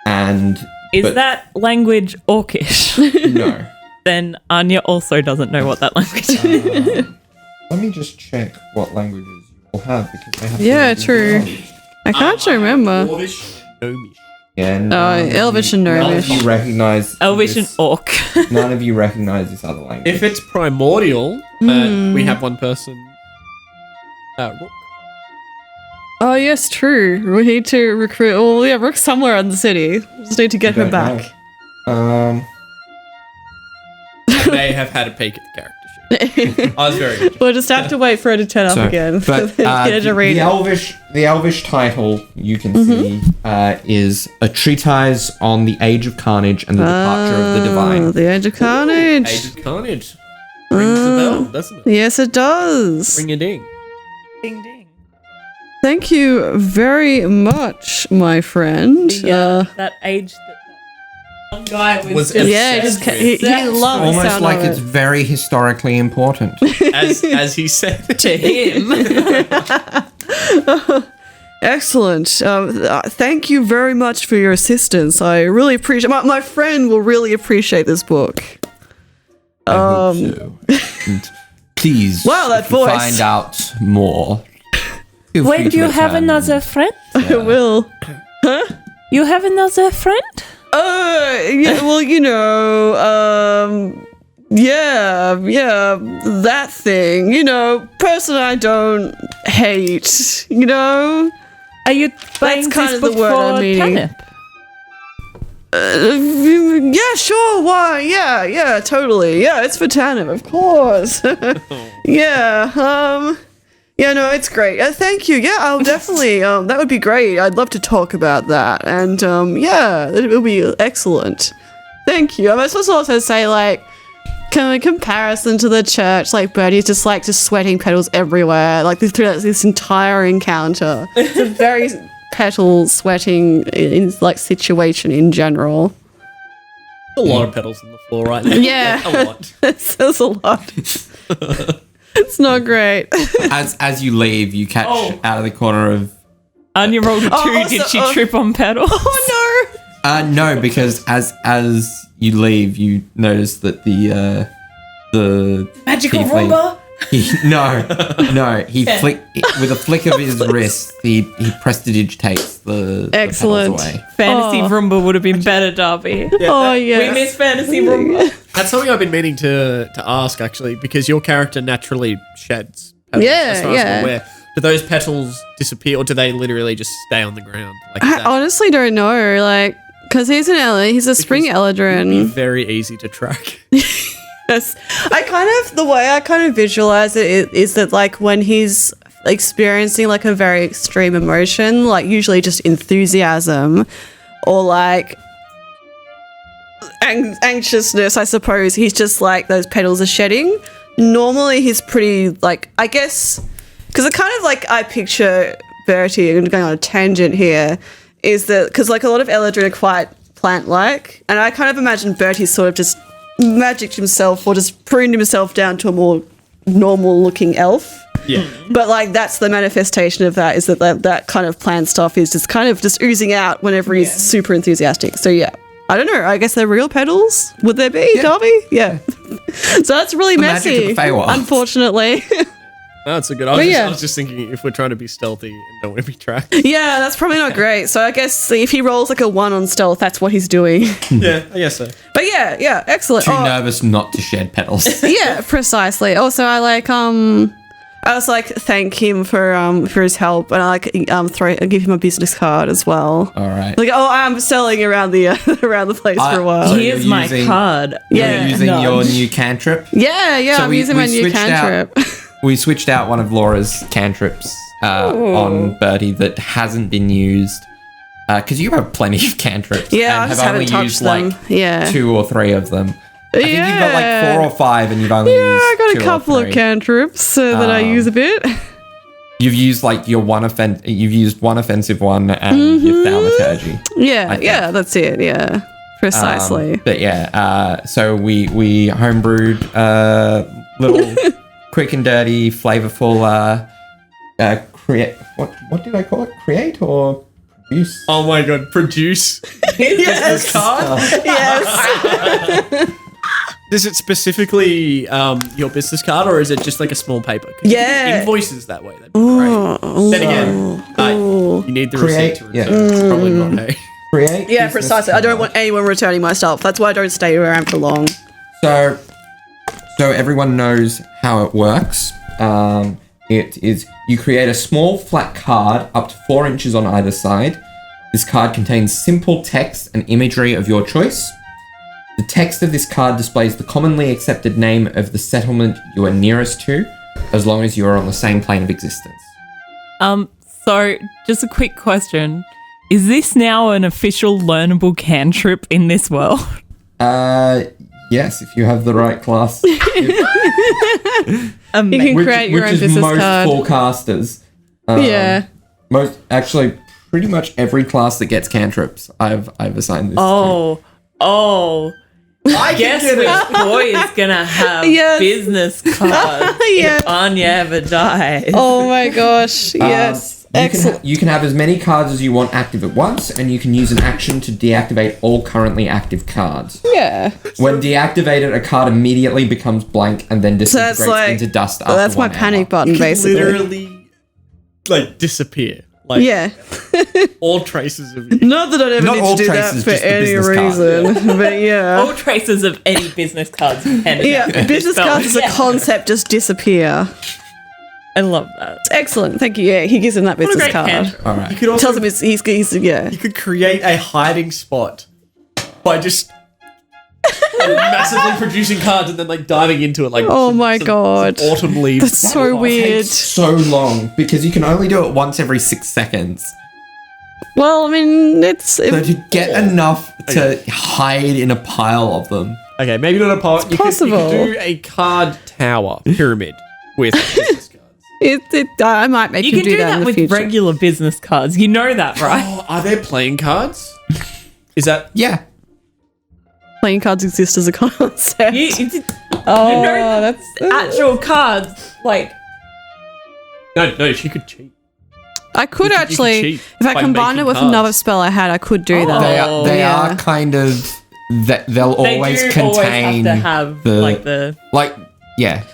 S1: And
S2: Is that language Orcish?
S1: no?
S2: Then Anya also doesn't know what that language is.
S1: Let me just check what languages you will have because they have.
S4: Yeah, true. I can't actually remember.
S3: Dwarvish, Gnomish.
S1: Yeah.
S4: Elvish and
S1: None of
S4: Gnomish.
S1: you recognize
S2: Elvish and
S1: this-
S2: Orc.
S1: None of you recognize this other language.
S3: If it's primordial, we have one person. Rook.
S4: Oh, yes, true. We need to recruit. Oh, yeah, Rook's somewhere in the city. We just need to get her
S1: Don't
S4: back.
S1: know.
S3: I may have had a peek at the character sheet. I was very interested.
S4: We'll just have to wait for her to turn up again.
S1: But
S4: Get her to read it.
S1: the Elvish title you can see is A Treatise on the Age of Carnage and the Departure of the Divine.
S4: The Age of Carnage.
S3: Age of Carnage. Rings a bell, doesn't it?
S4: Yes, it does.
S3: Ring a ding.
S2: Ding ding.
S4: Thank you very much, my friend.
S2: That age that one guy
S3: Was
S2: just
S4: Yeah,
S3: obsessed
S4: he
S3: with.
S4: loves the
S1: Almost
S4: sound
S1: like
S4: of
S1: it's
S4: it.
S1: very historically important.
S3: as he said.
S2: to him.
S4: Excellent. Thank you very much for your assistance. I really appreciate. My friend will really appreciate this book.
S1: I hope so. And please,
S4: Wow, that
S1: if you
S4: voice.
S1: find out more. feel free
S2: Wait,
S1: to
S2: you have
S1: return.
S2: another friend?
S4: I will.
S2: You have another friend?
S4: Yeah, well, you know, yeah, that thing, you know, person I don't hate, you know?
S2: Are you buying
S4: kind
S2: this
S4: of the
S2: book
S4: word
S2: for
S4: I'm meaning.
S2: turnip?
S4: Yeah, sure, why, yeah, totally, yeah, it's for Tanner, of course. Yeah, yeah, no, it's great. Thank you. Yeah, I'll definitely, that would be great. I'd love to talk about that. And, yeah, it will be excellent. Thank you. I'm supposed to also say, like, kind of in comparison to the church, like, Bertie's just, like, just sweating petals everywhere, like, through this entire encounter. It's a very petal sweating, like, situation in general.
S3: A lot of petals on the floor right now.
S4: Yeah.
S3: A lot.
S4: There's a lot. It's not great.
S1: As you leave, you catch out of the corner of.
S2: Anya rolled a 2.
S4: also-
S2: Did she trip on petals?
S4: Oh, no.
S1: No, because as you leave, you notice that the
S2: Magical
S1: tiefling-
S2: Roomba?
S1: He with a flick of his wrist, he prestidigitates the
S4: Excellent.
S1: petals away.
S2: Fantasy
S4: Oh.
S2: Roomba would have been better, Darby.
S4: Oh, yeah.
S2: We miss Fantasy Roomba.
S3: That's something I've been meaning to ask, actually, because your character naturally sheds petals,
S4: Yeah,
S3: as far as
S4: yeah.
S3: I'm aware. Do those petals disappear, or do they literally just stay on the ground? Like
S4: I
S3: that?
S4: honestly don't know, like, because he's a spring
S3: It'd be
S4: eldrin.
S3: very easy to track.
S4: Yes. The way I kind of visualize it is that, like, when he's experiencing, like, a very extreme emotion, like, usually just enthusiasm or, like, anxiousness, I suppose, he's just, like, those petals are shedding. Normally he's pretty, like, I guess, because it kind of, like, I picture Bertie, and going on a tangent here, is that, because, like, a lot of eldrin are quite plant-like, and I kind of imagine Bertie's sort of just magicked himself or just pruned himself down to a more normal looking elf.
S3: Yeah.
S4: But, like, that's the manifestation of that, is that kind of plant stuff is just kind of just oozing out whenever he's super enthusiastic. So yeah, I don't know, I guess they're real petals. Would there be, Darby? Yeah. So that's really
S1: The magic
S4: messy,
S1: of the Feywild.
S4: unfortunately.
S3: No, that's a good.
S4: But yeah.
S3: I was just thinking if we're trying to be stealthy and don't want to be tracked.
S4: Yeah, that's probably not great. So I guess if he rolls like a 1 on stealth, that's what he's doing.
S3: Yeah, I guess so.
S4: But yeah, excellent.
S1: Too
S4: Oh,
S1: nervous not to shed petals.
S4: yeah, precisely. Also, I was like thank him for his help, and I give him a business card as well.
S1: All right.
S4: Like, I'm selling around the around the place for a while.
S1: So
S2: Here's
S1: you're
S2: my
S1: using-
S2: card.
S4: Yeah.
S1: You're using
S2: Nudge.
S1: your new cantrip.
S4: Yeah,
S1: So
S4: I'm
S1: we-
S4: using
S1: we
S4: my new
S1: switched out-
S4: cantrip.
S1: We switched out one of Laura's cantrips on Bertie that hasn't been used because you have plenty of cantrips.
S4: Yeah, I
S1: and
S4: just
S1: have only
S4: haven't touched
S1: used
S4: them.
S1: like
S4: Yeah.
S1: 2 or 3 of them. I think you've got like
S4: Yeah.
S1: 4 or 5, and you've only
S4: Yeah,
S1: used
S4: I got
S1: 2
S4: a
S1: or
S4: couple of
S1: 3.
S4: cantrips that I use a bit.
S1: You've used like your you've used one offensive one and your thaumaturgy.
S4: Yeah,
S1: think.
S4: yeah, that's it. Yeah, precisely.
S1: But yeah, so we homebrewed little quick and dirty, flavorful. Create what did I call it? Create or produce?
S3: Oh my god, produce.
S4: Yes. Yes.
S3: Is it specifically your business card, or is it just like a small paper? 'Cause
S4: Yeah.
S3: invoices that way. That'd be great. Then again, you need the receipt to return.
S1: Yeah.
S3: It's probably not. Hey.
S1: create.
S4: Yeah,
S1: business
S4: precisely. I don't
S1: card.
S4: want anyone returning my stuff. That's why I don't stay around for long.
S1: So everyone knows how it works. It is you create a small flat card up to 4 inches on either side. This card contains simple text and imagery of your choice. The text of this card displays the commonly accepted name of the settlement you are nearest to, as long as you are on the same plane of existence.
S2: So just a quick question. Is this now an official learnable cantrip in this world?
S1: Yes, if you have the right class.
S4: You can create your own
S1: which is
S4: business
S1: most
S4: card.
S1: forecasters.
S4: Yeah.
S1: Pretty much every class that gets cantrips, I've assigned this to.
S2: I guess which boy is gonna have
S4: Yes.
S2: business cards
S4: Yeah.
S2: if Anya ever dies.
S4: Oh my gosh. Yes. Excellent.
S1: You can have as many cards as you want active at once, and you can use an action to deactivate all currently active cards.
S4: Yeah.
S1: When deactivated, a card immediately becomes blank and then disintegrates into dust after
S4: That's my
S1: 1 hour.
S4: panic button,
S3: Could
S4: basically.
S3: literally, like, disappear. Like,
S4: Yeah.
S3: all traces of you.
S4: Not that I'd ever
S1: Not
S4: need
S1: all
S4: to do that
S1: traces,
S4: for
S1: just the
S4: any
S1: business card.
S4: reason. But yeah.
S2: All traces of any business cards handed
S4: Yeah,
S2: out.
S4: business
S2: Spell
S4: cards
S2: it.
S4: as a
S2: Yeah.
S4: concept just disappear.
S2: I love that.
S4: Excellent. Thank you. Yeah, he gives him that
S2: What a
S4: business
S2: great
S4: card.
S2: cantrip.
S1: All right.
S3: You could also
S4: Tells him he's yeah.
S3: you could create a hiding spot by just massively producing cards and then like diving into it like
S4: Oh my God.
S3: some autumn leaves.
S4: That's so weird.
S1: Takes so long because you can only do it once every 6 seconds.
S4: Well, I mean,
S1: So to get enough to hide in a pile of them.
S3: Okay, maybe not a part. You could
S4: possible.
S3: do a card tower pyramid with business cards.
S4: I might make
S2: You
S4: him
S2: can
S4: do
S2: do
S4: that in
S2: that
S4: the
S2: with
S4: future.
S2: regular business cards. You know that, right?
S3: Oh, are there playing cards? Is that
S1: Yeah.
S4: Playing cards exist as a concept.
S2: Oh, you know
S4: that's
S2: actual cards, like
S3: no? She could cheat.
S4: I could
S3: You could
S4: actually,
S3: cheat
S4: if I
S3: by
S4: combine it
S3: making
S4: with
S3: cards.
S4: another spell I had, I could do that.
S1: They
S4: yeah.
S1: are kind of that they'll
S2: they
S1: always
S2: do
S1: contain
S2: always have to have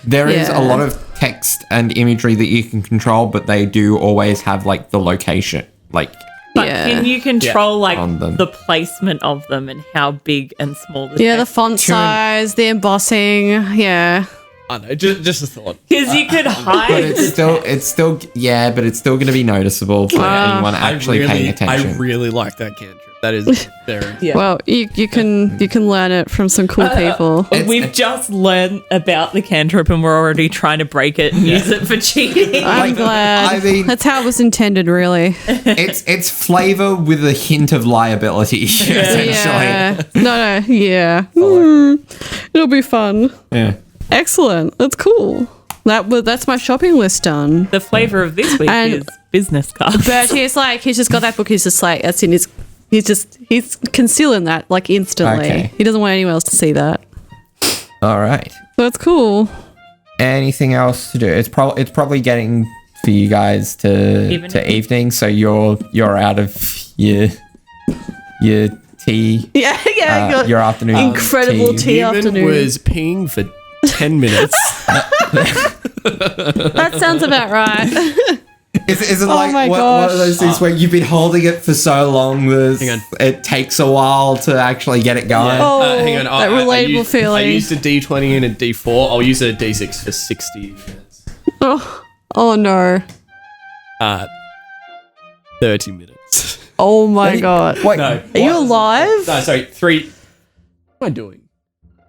S1: there is
S4: Yeah.
S1: a lot of text and imagery that you can control, but they do always have like the location, like
S2: But
S4: Yeah.
S2: can you control like
S1: On them.
S2: the placement of them and how big and small the
S4: Yeah, the
S2: text?
S4: font size, the embossing. Yeah.
S3: I know. Just a thought.
S2: Because you could
S1: but
S2: hide.
S1: it's still but it's still going to be noticeable for anyone actually paying attention.
S3: I really like that cantrip. That is very.
S2: Yeah.
S4: Well, you can learn it from some cool people.
S2: We've just learned about the cantrip and we're already trying to break it and use it for cheating.
S4: I'm glad.
S1: I mean-
S4: That's how it was intended, really.
S1: it's flavor with a hint of liability, essentially.
S4: Yeah. No. Yeah. It'll be fun.
S1: Yeah.
S4: Excellent. That's cool. That's my shopping list done.
S2: The flavour of this week
S4: And-
S2: is business cards.
S4: But he's just got that book. He's just like, that's in his. He's concealing that like instantly.
S1: Okay.
S4: He doesn't want anyone else to see that.
S1: All right.
S4: So it's cool.
S1: Anything else to do? It's probably getting for you guys to evening, so you're out of your tea.
S4: Yeah.
S1: Your afternoon
S4: Incredible tea
S3: Neumann
S4: afternoon.
S3: was peeing for 10 minutes.
S4: That sounds about right.
S1: Is it
S4: Oh
S1: like
S4: my
S1: one
S4: gosh.
S1: of those things where you've been holding it for so long
S3: Hang on.
S1: it takes a while to actually get it going?
S4: Oh,
S3: Hang on.
S4: that relatable feeling.
S3: I used a D20 and a D4. I'll use a D6 for 60 minutes.
S4: Oh no.
S3: 30 minutes.
S4: Oh my god.
S1: Wait,
S3: No.
S4: Are you alive?
S3: No, sorry. 3. What am I doing?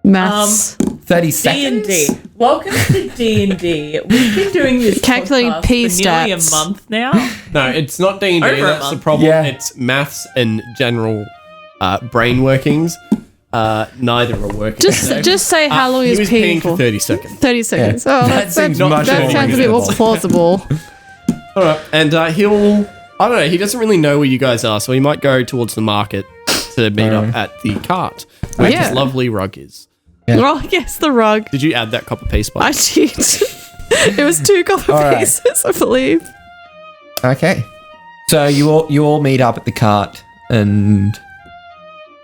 S4: Maths.
S1: 30 seconds?
S2: D&D. Welcome to D&D. We've been doing this
S4: Calculating
S2: podcast
S4: P
S2: for nearly a
S4: stats.
S2: month now.
S3: No, it's not D&D.
S2: Over a
S3: That's the
S2: month.
S3: problem.
S1: Yeah.
S3: It's maths and general brain workings. Neither are working.
S4: Just say how long
S3: he
S4: is
S3: was
S4: peeing
S3: peeing for
S4: for?
S3: 30 seconds.
S4: 30 seconds.
S1: Yeah.
S4: Oh,
S1: That seems
S3: much
S4: that
S3: more
S4: sounds a bit more
S1: reasonable.
S4: plausible.
S3: All right, and he'll. I don't know. He doesn't really know where you guys are, so he might go towards the market to meet up at the cart, where
S4: Yeah.
S3: his lovely rug is.
S1: Yeah.
S4: Oh, yes, the rug.
S3: Did you add that copper piece? By
S4: I did. It was 2 copper
S1: All right.
S4: pieces, I believe.
S1: Okay. So you all meet up at the cart and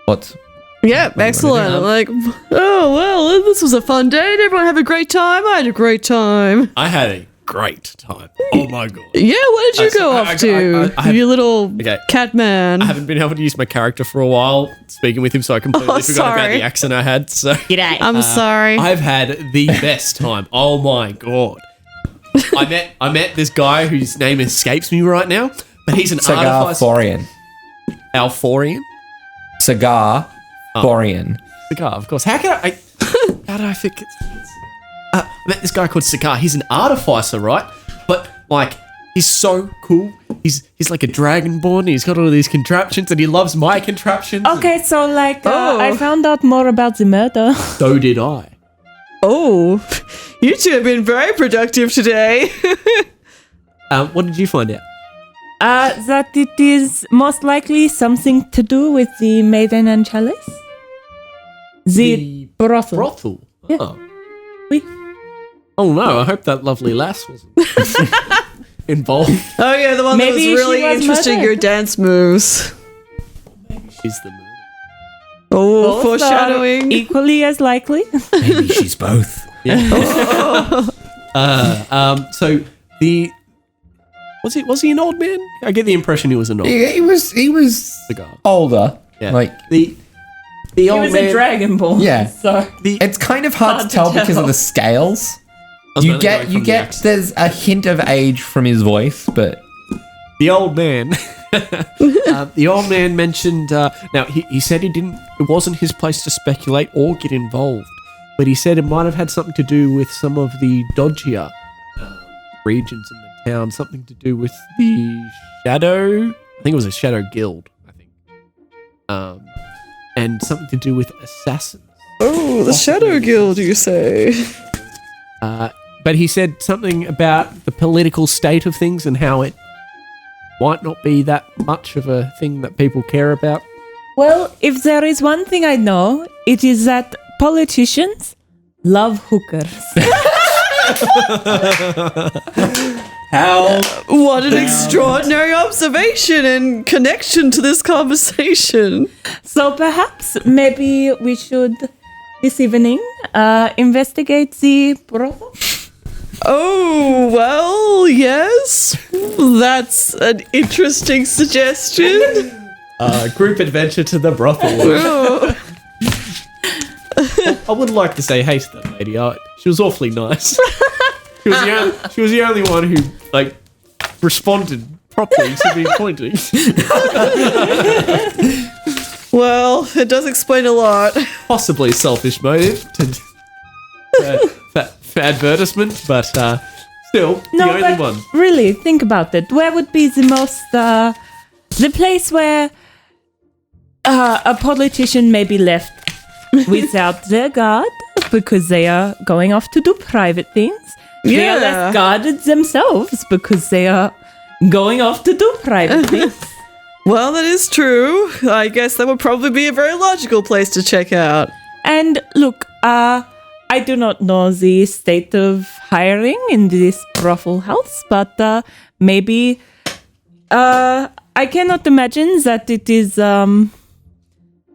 S1: what's
S4: Yeah, excellent. Like, oh, well, this was a fun day. Did everyone have a great time? I had a great time.
S3: I had a great time. Oh my god.
S4: Yeah, what did you go off to? You little cat man.
S3: I haven't been able to use my character for a while speaking with him, so I completely forgot about the accent I had. So
S2: G'day.
S4: I'm sorry.
S3: I've had the best time. Oh my god. I met this guy whose name escapes me right now, but he's an artificer.
S1: Forian.
S3: Alforian?
S1: Cigar Forian.
S3: Cigar, of course. How did I think it's... I met this guy called Cigar. He's an artificer, right? But, like, he's so cool. He's like a dragonborn. He's got all these contraptions, and he loves my contraptions.
S2: Okay, so like I found out more about the murder.
S3: So did I.
S4: Oh, you two have been very productive today.
S3: What did you find out?
S2: That it is most likely something to do with the Maiden and Chalice. The brothel.
S3: Brothel?
S2: Yeah.
S3: Oh.
S2: Oui.
S3: Oh no, I hope that lovely lass wasn't involved.
S4: Oh yeah, the one
S2: Maybe
S4: that was really
S2: she was
S4: interested in
S2: murdered.
S4: your dance moves.
S3: Maybe she's the murderer.
S4: Oh,
S2: Both are
S4: foreshadowing.
S2: equally as likely.
S1: Maybe she's both.
S3: So the was he an old man? I get the impression he was an old
S1: He was
S3: cigar.
S1: older.
S3: Yeah.
S1: Like
S3: the
S2: He
S3: old
S2: was
S3: man.
S2: a dragonborn.
S1: Yeah.
S2: So
S1: it's kind of hard to tell because of the scales. You get there's a hint of age from his voice, but
S3: the old man. The old man mentioned. Now he said it wasn't his place to speculate or get involved, but he said it might have had something to do with some of the dodgier regions in the town, something to do with the shadow. I think it was a shadow guild. I think, and something to do with assassins.
S4: Oh, the Shadow Guild, you say?
S3: But he said something about the political state of things and how it might not be that much of a thing that people care about.
S2: well, if there is one thing I know, it is that politicians love hookers.
S3: How?
S4: What an extraordinary observation and connection to this conversation.
S2: So perhaps maybe we should this evening investigate the brothel.
S4: Oh, well, yes. That's an interesting suggestion.
S3: Group adventure to the brothel.
S4: Oh.
S3: I would like to say hey to that lady. She was awfully nice. She was the only one who responded properly to me pointing.
S4: Well, it does explain a lot.
S3: Possibly selfish motive for advertisement, but still
S2: No,
S3: the only
S2: but
S3: one.
S2: really, think about it. Where would be the most, the place where a politician may be left without their guard because they are going off to do private things? They are
S4: Yeah.
S2: less guarded themselves because they are going off to do private things.
S4: Well, that is true. I guess that would probably be a very logical place to check out.
S2: And look, I do not know the state of hiring in this brothel house, but maybe I cannot imagine that it is a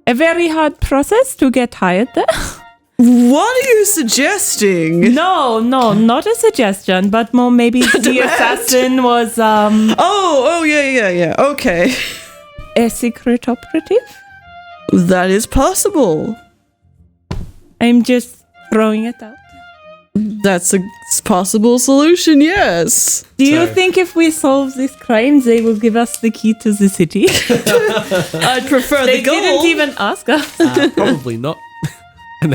S2: very hard process to get hired there.
S4: What are you suggesting?
S2: No, not a suggestion, but more maybe the assassin was
S4: Oh, yeah. Okay.
S2: a secret operative.
S4: That is possible.
S2: I'm just throwing it out.
S4: That's a possible solution, yes.
S2: Do you think if we solve this crime, they will give us the key to the city?
S4: I'd prefer
S2: They
S4: the gold.
S2: didn't even ask us.
S3: Probably not. And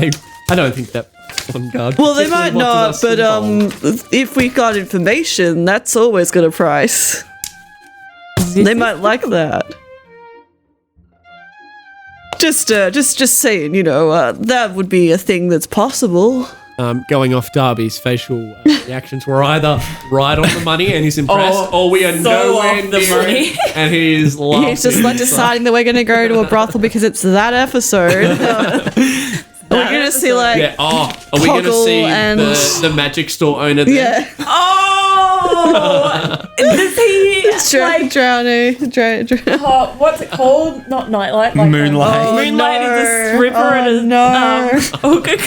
S3: I don't think that one guard.
S4: Well, they might
S3: particularly
S4: not,
S3: wanted us
S4: but
S3: involved.
S4: if we got information, that's always got a price. They might like that. Just saying, that would be a thing that's possible.
S3: Going off Darby's facial reactions were either right on the money and he's impressed, or we are
S2: so
S3: nowhere
S2: off the
S3: near
S2: money.
S3: it, and he is laughing.
S4: He's just deciding that we're going to go to a brothel because it's that episode. We're going to see
S3: Yeah. Oh, are we going to
S4: Toggle
S3: see
S4: and-
S3: the magic store owner there?
S4: yeah,
S2: Oh! Does he
S4: drowning.
S2: what's it called? Not nightlight. Like
S1: Moonlight.
S2: Moonlight is a stripper and a
S4: no.
S2: hookah.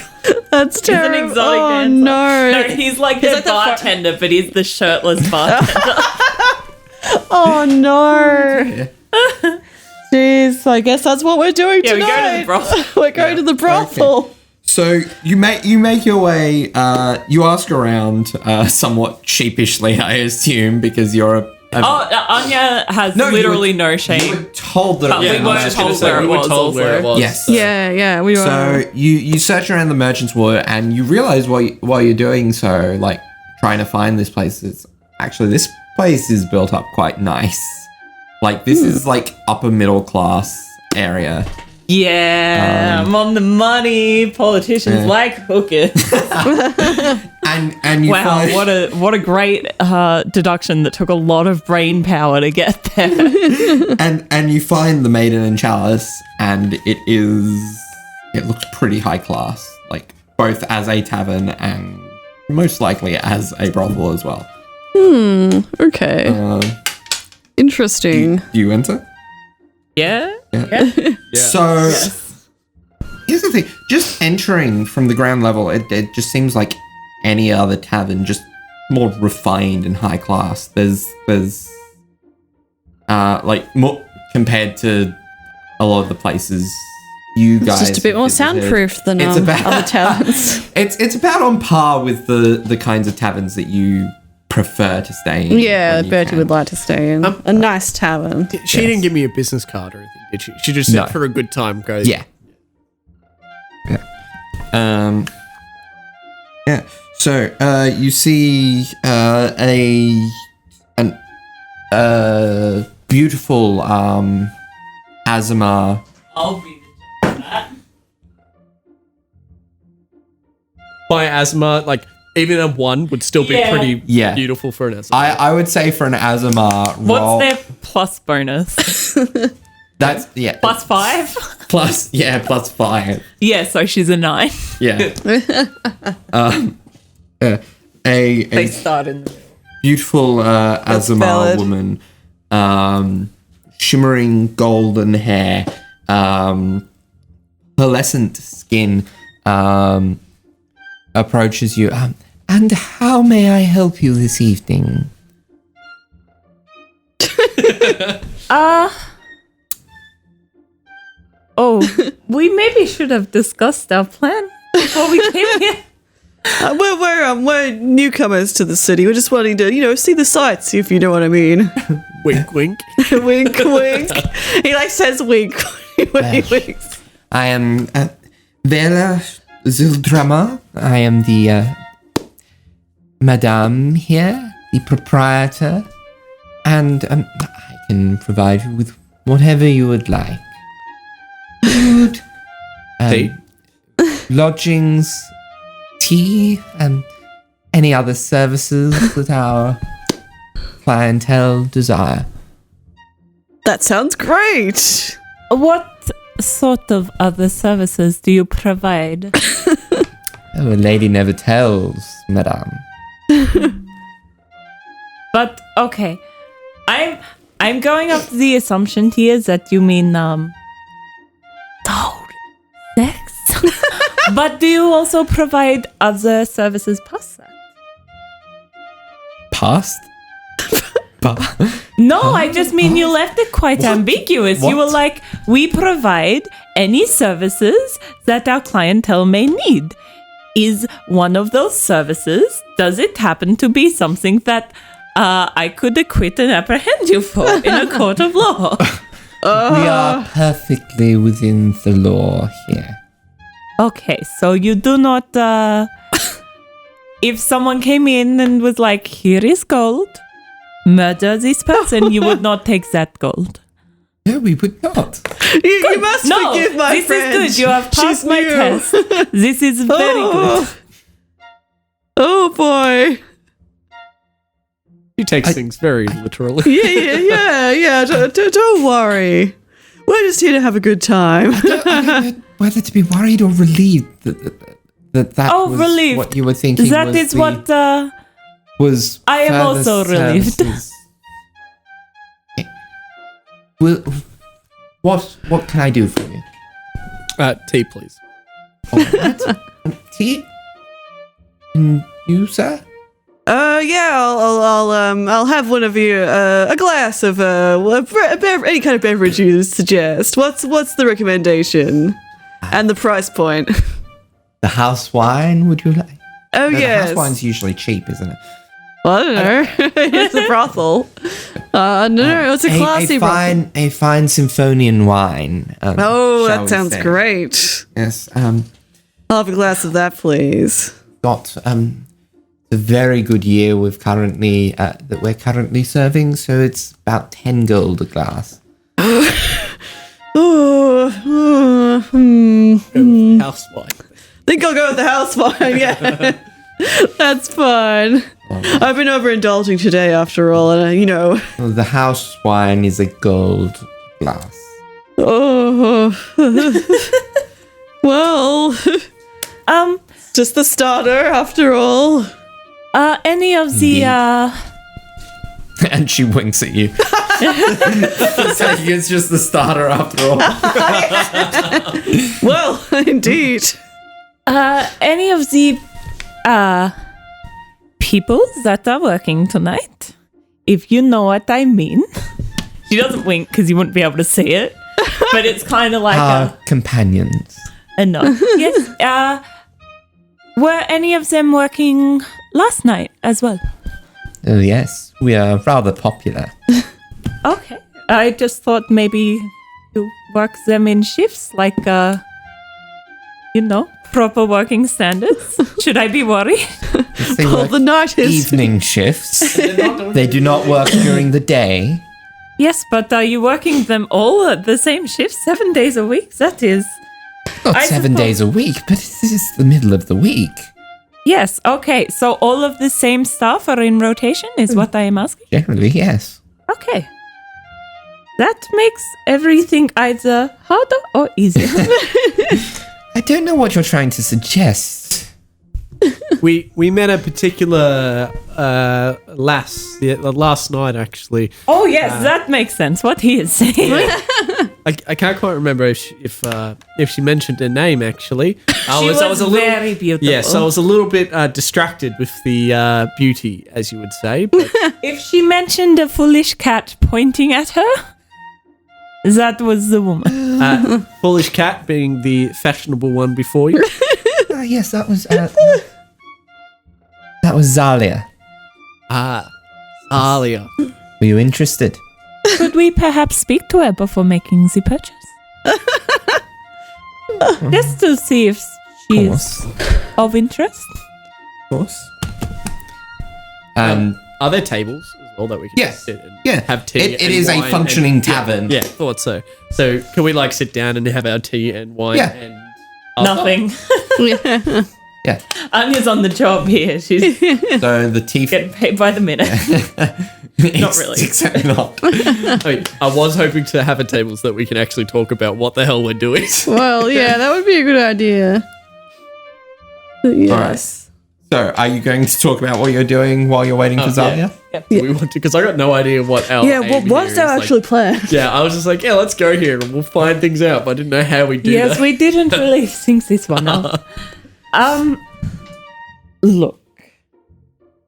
S4: That's terrible.
S2: exotic
S4: oh
S2: dancer.
S4: no!
S2: No, he's He's like the bartender, but he's the shirtless bartender.
S4: Oh no. Jeez, I guess that's what we're doing
S2: Yeah, we go to the
S4: tonight.
S2: brothel.
S4: We're going to the brothel.
S1: So you make your way. You ask around, somewhat sheepishly, I assume, because you're a.
S2: Anya has
S1: No,
S2: literally no
S1: You were
S2: shame.
S1: told that
S2: But
S1: it
S2: we
S1: was.
S2: weren't
S1: I was
S2: told
S1: gonna say,
S2: where it
S3: we were
S2: was
S3: told where it
S2: also.
S3: was.
S1: Yes.
S4: Yeah, we were.
S1: So you search around the merchant's ward and you realize while you're doing so, like trying to find this place, this place is built up quite nice. Like this is like upper middle class area.
S2: Yeah, I'm on the money. Politicians like hookers.
S1: And you
S2: Wow,
S1: find
S2: what a great deduction that took a lot of brain power to get there.
S1: and you find the Maiden and Chalice, and it looks pretty high class, like both as a tavern and most likely as a brothel as well.
S4: Okay. Interesting.
S1: Do you enter?
S2: Yeah.
S1: So here's the thing: just entering from the ground level, it just seems like any other tavern, just more refined and high class. There's like more compared to a lot of the places you guys.
S4: It's just a bit
S1: have
S4: more
S1: visited.
S4: soundproofed than
S1: It's about-
S4: other taverns.
S1: It's about on par with the kinds of taverns that you prefer to stay in.
S4: Yeah,
S1: when you
S4: Bertie
S1: can.
S4: would like to stay in a nice tavern.
S3: She didn't give me a business card or anything, did she? She just said
S1: No.
S3: for a good time, go.
S1: Yeah. Yeah. So you see a beautiful Azamar.
S2: I'll be the judge of that.
S3: By asthma, like even a 1 would still be
S2: Yeah.
S3: pretty
S1: Yeah.
S3: beautiful for an asthma.
S1: I would say for an Azamar
S2: What's
S1: roll.
S2: their plus bonus?
S1: That's
S2: Plus 5?
S1: plus 5.
S2: Yeah, so she's a 9.
S1: Yeah. A
S2: They start in the
S1: beautiful Azamar
S4: valid.
S1: woman, shimmering golden hair, pearlescent skin, approaches you. And how may I help you this evening?
S2: Oh, we maybe should have discussed our plan before we came here.
S4: We're newcomers to the city. We're just wanting to, see the sights, if you know what I mean.
S3: Wink, wink.
S4: Wink, wink. He says wink when he winks.
S5: I am Vera Zildrama. I am the madame here, the proprietor, and I can provide you with whatever you would like. Food,
S3: Tea?
S5: lodgings, tea, and any other services that our clientele desire.
S4: That sounds great.
S2: What sort of other services do you provide?
S5: Oh, a lady never tells, madame.
S2: But okay, I'm going off the assumption here that you mean sex. But do you also provide other services past that?
S5: Past?
S2: No, I just mean you left it quite ambiguous. You were
S5: What?
S2: like, we provide any services that our clientele may need. Is one of those services, does it happen to be something that I could acquit and apprehend you for in a court of law?
S5: We are perfectly within the law here.
S2: Okay, so you do not, if someone came in and was like, here is gold, murder this person, you would not take that gold.
S5: No, we would not.
S4: You must
S2: No,
S4: forgive my
S2: this
S4: friend.
S2: is good. You have passed
S4: She's
S2: my
S4: new.
S2: test. This is very good.
S4: Oh boy.
S3: She takes things very literally.
S4: Yeah. Don't worry. We're just here to have a good time.
S5: I don't know whether to be worried or relieved that
S2: Oh,
S5: was
S2: relieved.
S5: what you were thinking.
S2: That
S5: was
S2: is
S5: the-
S2: what
S5: was.
S2: I am
S5: further
S2: also relieved.
S5: services. Well, what can I do for you?
S3: Tea, please.
S5: All right. Tea? And you, sir?
S4: I'll have one of you a glass of any kind of beverage you suggest. What's the recommendation and the price point?
S5: The house wine, would you like?
S4: Oh,
S5: No,
S4: yes.
S5: The house wine's usually cheap, isn't it?
S4: Well, I don't know. It's a brothel. No, it's a classy brothel.
S5: A fine symphonian wine.
S4: Oh,
S5: shall
S4: that
S5: we
S4: sounds
S5: say.
S4: great.
S5: Yes.
S4: I'll have a glass of that, please.
S5: Got a very good year we're currently serving, so it's about 10 gold a glass.
S3: House wine.
S4: Think I'll go with the house wine, yeah. That's fine. I've been overindulging today after all, and
S5: Well, the house wine is a gold glass.
S4: Oh. Well, just the starter after all.
S2: Any of the
S5: And she winks at you. It's just the starter after all.
S4: Well, indeed.
S2: any of the people that are working tonight, if you know what I mean. She doesn't wink because you wouldn't be able to see it, but it's kind of like
S5: Our companions.
S2: a nod. Yes. Were any of them working last night as well?
S5: Oh, yes. We are rather popular.
S2: Okay. I just thought maybe you work them in shifts, like, proper working standards. Should I be worried?
S5: They
S4: Well,
S5: work
S4: the night is.
S5: evening shifts. They do not work during the day.
S2: Yes, but are you working them all at the same shift, 7 days a week? That is...
S5: Not
S2: I
S5: 7
S2: suppose-
S5: days a week, but this is the middle of the week.
S2: Yes, okay. So all of the same staff are in rotation, is what I am asking?
S5: Generally, yes.
S2: Okay. That makes everything either harder or easier.
S5: I don't know what you're trying to suggest.
S3: We met a particular lass last night, actually.
S2: Oh, yes, that makes sense, what he is saying.
S3: I can't quite remember if she mentioned her name, actually.
S2: She was very beautiful.
S3: Yeah, so I was a little bit distracted with the beauty, as you would say. But
S2: If she mentioned a foolish cat pointing at her, that was the woman.
S3: Foolish Cat being the fashionable one before you.
S5: Yes, that was Zalia.
S3: Alia.
S5: Were you interested?
S2: Could we perhaps speak to her before making the purchase? Just to see if she is of interest.
S5: Of course. And
S3: Are there tables as well that we can
S5: Yes.
S3: sit and
S5: yeah,
S3: have tea?
S5: It
S3: and
S5: is a
S3: wine
S5: functioning
S3: and-
S5: tavern.
S3: Yeah, thought so. So can we sit down and have our tea and wine
S5: Yeah.
S3: and
S2: Nothing.
S5: Yeah.
S2: Anya's on the job here. She's
S5: So the tea.
S2: getting paid by the minute.
S5: Not
S2: really.
S5: Exactly not.
S3: I mean, I was hoping to have a table so that we can actually talk about what the hell we're doing.
S4: Well, yeah, that would be a good idea. Yes.
S5: So, are you going to talk about what you're doing while you're waiting for Zalia?
S3: Do we want to? Because I got no idea what our
S4: Yeah,
S3: aim
S4: what's
S3: here
S4: our
S3: is.
S4: actual plan?
S3: Yeah, I was just like, yeah, let's go here and we'll find things out. But I didn't know how we do
S2: Yes,
S3: that.
S2: we didn't really think this one out. Look.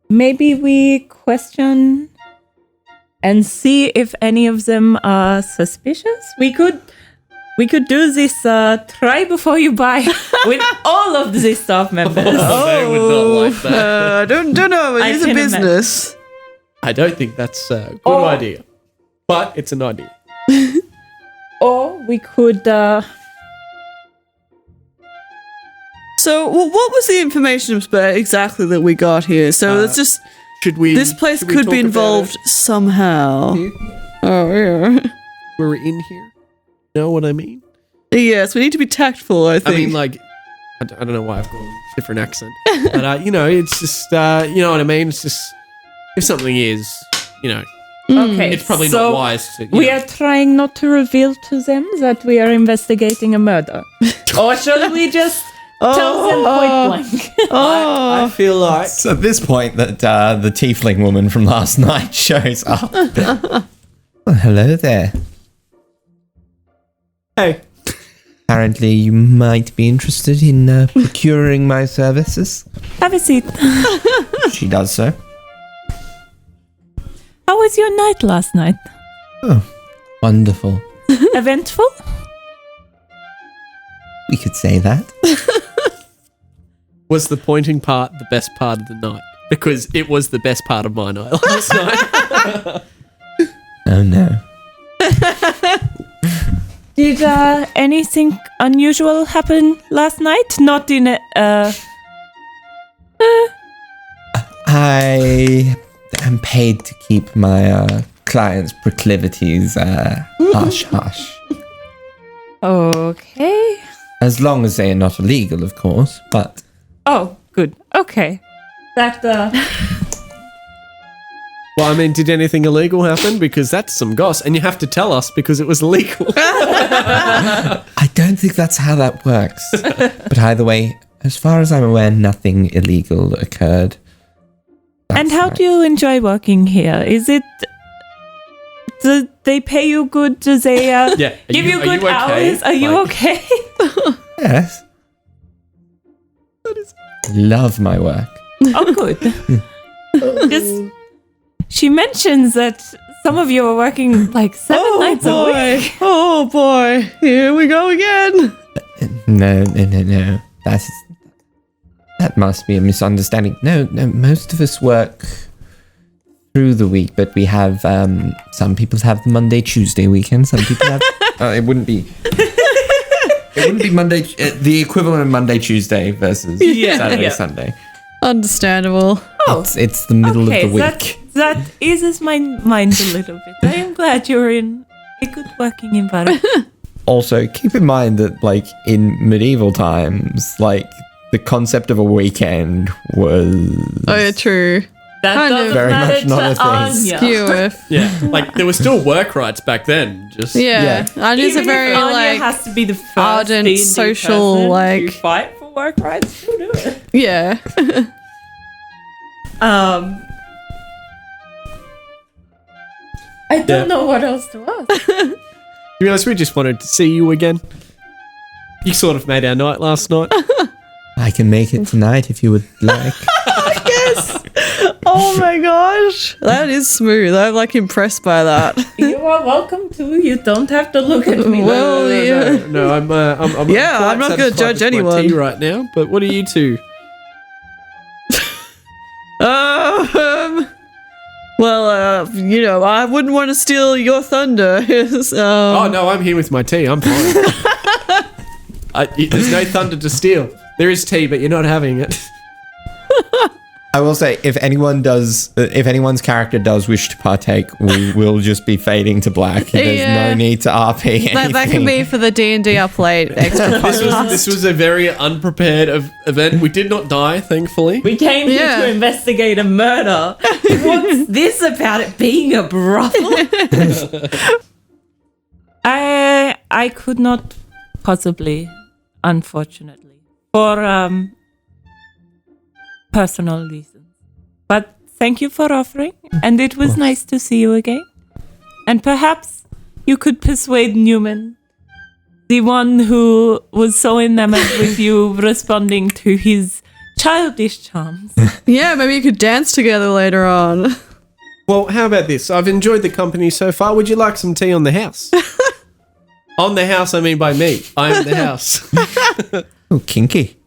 S2: Maybe we question and see if any of them are suspicious. We could do this try before you buy with all of the staff members.
S3: They would not like that.
S4: I don't know. It
S2: I
S4: is a
S2: can
S4: business.
S3: I don't think that's a good
S2: Oh.
S3: idea. But it's an idea.
S2: Or we could
S4: So, what was the information exactly that we got here? So it's just
S3: Should we?
S4: this place
S3: should we
S4: could
S3: talk
S4: be
S3: about
S4: involved somehow. Oh yeah.
S3: it? We're in here. Know what I mean?
S4: Yes, we need to be tactful. I
S3: I
S4: think.
S3: mean, I don't know why I've got a different accent, but it's just you know what I mean. It's just if something is,
S2: okay.
S3: it's probably
S2: so
S3: not wise to.
S2: We are trying not to reveal to them that we are investigating a murder. Or shall we just tell them point blank?
S3: I feel like
S5: It's at this point that the tiefling woman from last night shows up. Well, hello there.
S3: hey,
S5: Apparently, you might be interested in procuring my services.
S2: Have a seat.
S5: She does so.
S2: How was your night last night?
S5: Oh, wonderful.
S2: Eventful?
S5: We could say that.
S3: Was the pointing part the best part of the night? Because it was the best part of my night last night.
S5: Oh no.
S2: Did anything unusual happen last night? Not in
S5: I am paid to keep my clients' proclivities hush hush.
S2: Okay.
S5: As long as they are not illegal, of course, but...
S2: Oh, good. Okay. That,
S3: Well, I mean, did anything illegal happen? Because that's some goss, and you have to tell us because it was illegal.
S5: I don't think that's how that works. But either way, as far as I'm aware, nothing illegal occurred.
S2: And how do you enjoy working here? Is it... Do they pay you good? Do they give you good hours? Are you okay?
S5: Yes. Love my work.
S2: Oh, good. Just... She mentions that some of you are working like 7 nights a week.
S4: Oh boy, here we go again.
S5: No. That must be a misunderstanding. No, most of us work through the week, but we have, some people have the Monday, Tuesday weekend, some people have... it wouldn't be Monday, the equivalent of Monday, Tuesday versus Saturday, Sunday.
S4: Understandable.
S2: Oh,
S5: It's the middle of the week.
S2: That eases my mind a little bit. I am glad you're in a good working environment.
S5: Also, keep in mind that, like, in medieval times, like, the concept of a weekend was...
S4: Oh, yeah, true.
S2: That
S4: Kind of.
S2: doesn't
S5: Very
S2: matter
S5: much not a
S2: to
S5: thing.
S2: Anya.
S4: Skew.
S3: Yeah, like there were still work rights back then. Just
S4: Yeah, and it's a
S2: Even
S4: very
S2: if Anya
S4: like
S2: has to be the first
S4: ardent
S2: D&D
S4: social,
S2: person
S4: like-
S2: to fight for work rights, she'll do it.
S4: yeah.
S2: I don't know what else to ask.
S3: to be honest, we just wanted to see you again. You sort of made our night last night.
S5: I can make it tonight if you would like.
S4: Yes. Oh my gosh, that is smooth. I'm like impressed by that.
S2: You are welcome to. You don't have to look at me.
S4: Well, yeah.
S3: No, I'm
S4: Yeah,
S3: quite
S4: I'm not gonna
S3: satisfied
S4: judge
S3: with my
S4: anyone.
S3: tea right now. But what are you two?
S4: Well, you know, I wouldn't want to steal your thunder.
S3: Oh no, I'm here with my tea. I'm fine. There's no thunder to steal. There is tea, but you're not having it.
S5: I will say, if anyone's character does wish to partake, we will just be fading to black. There's
S4: Yeah.
S5: no need to RP anything.
S4: that can be for the D&D upplate extra podcast.
S3: This was a very unprepared event. We did not die, thankfully.
S2: We came here
S4: Yeah.
S2: to investigate a murder. What's this about it being a brothel? I could not possibly, unfortunately, for personal reasons. But thank you for offering, and it was nice to see you again. And perhaps you could persuade Neumann, the one who was so enamored with you responding to his childish charms.
S4: Yeah, maybe you could dance together later on.
S3: Well, how about this? I've enjoyed the company so far. Would you like some tea on the house? On the house, I mean by me. I am the house.
S5: Oh, kinky.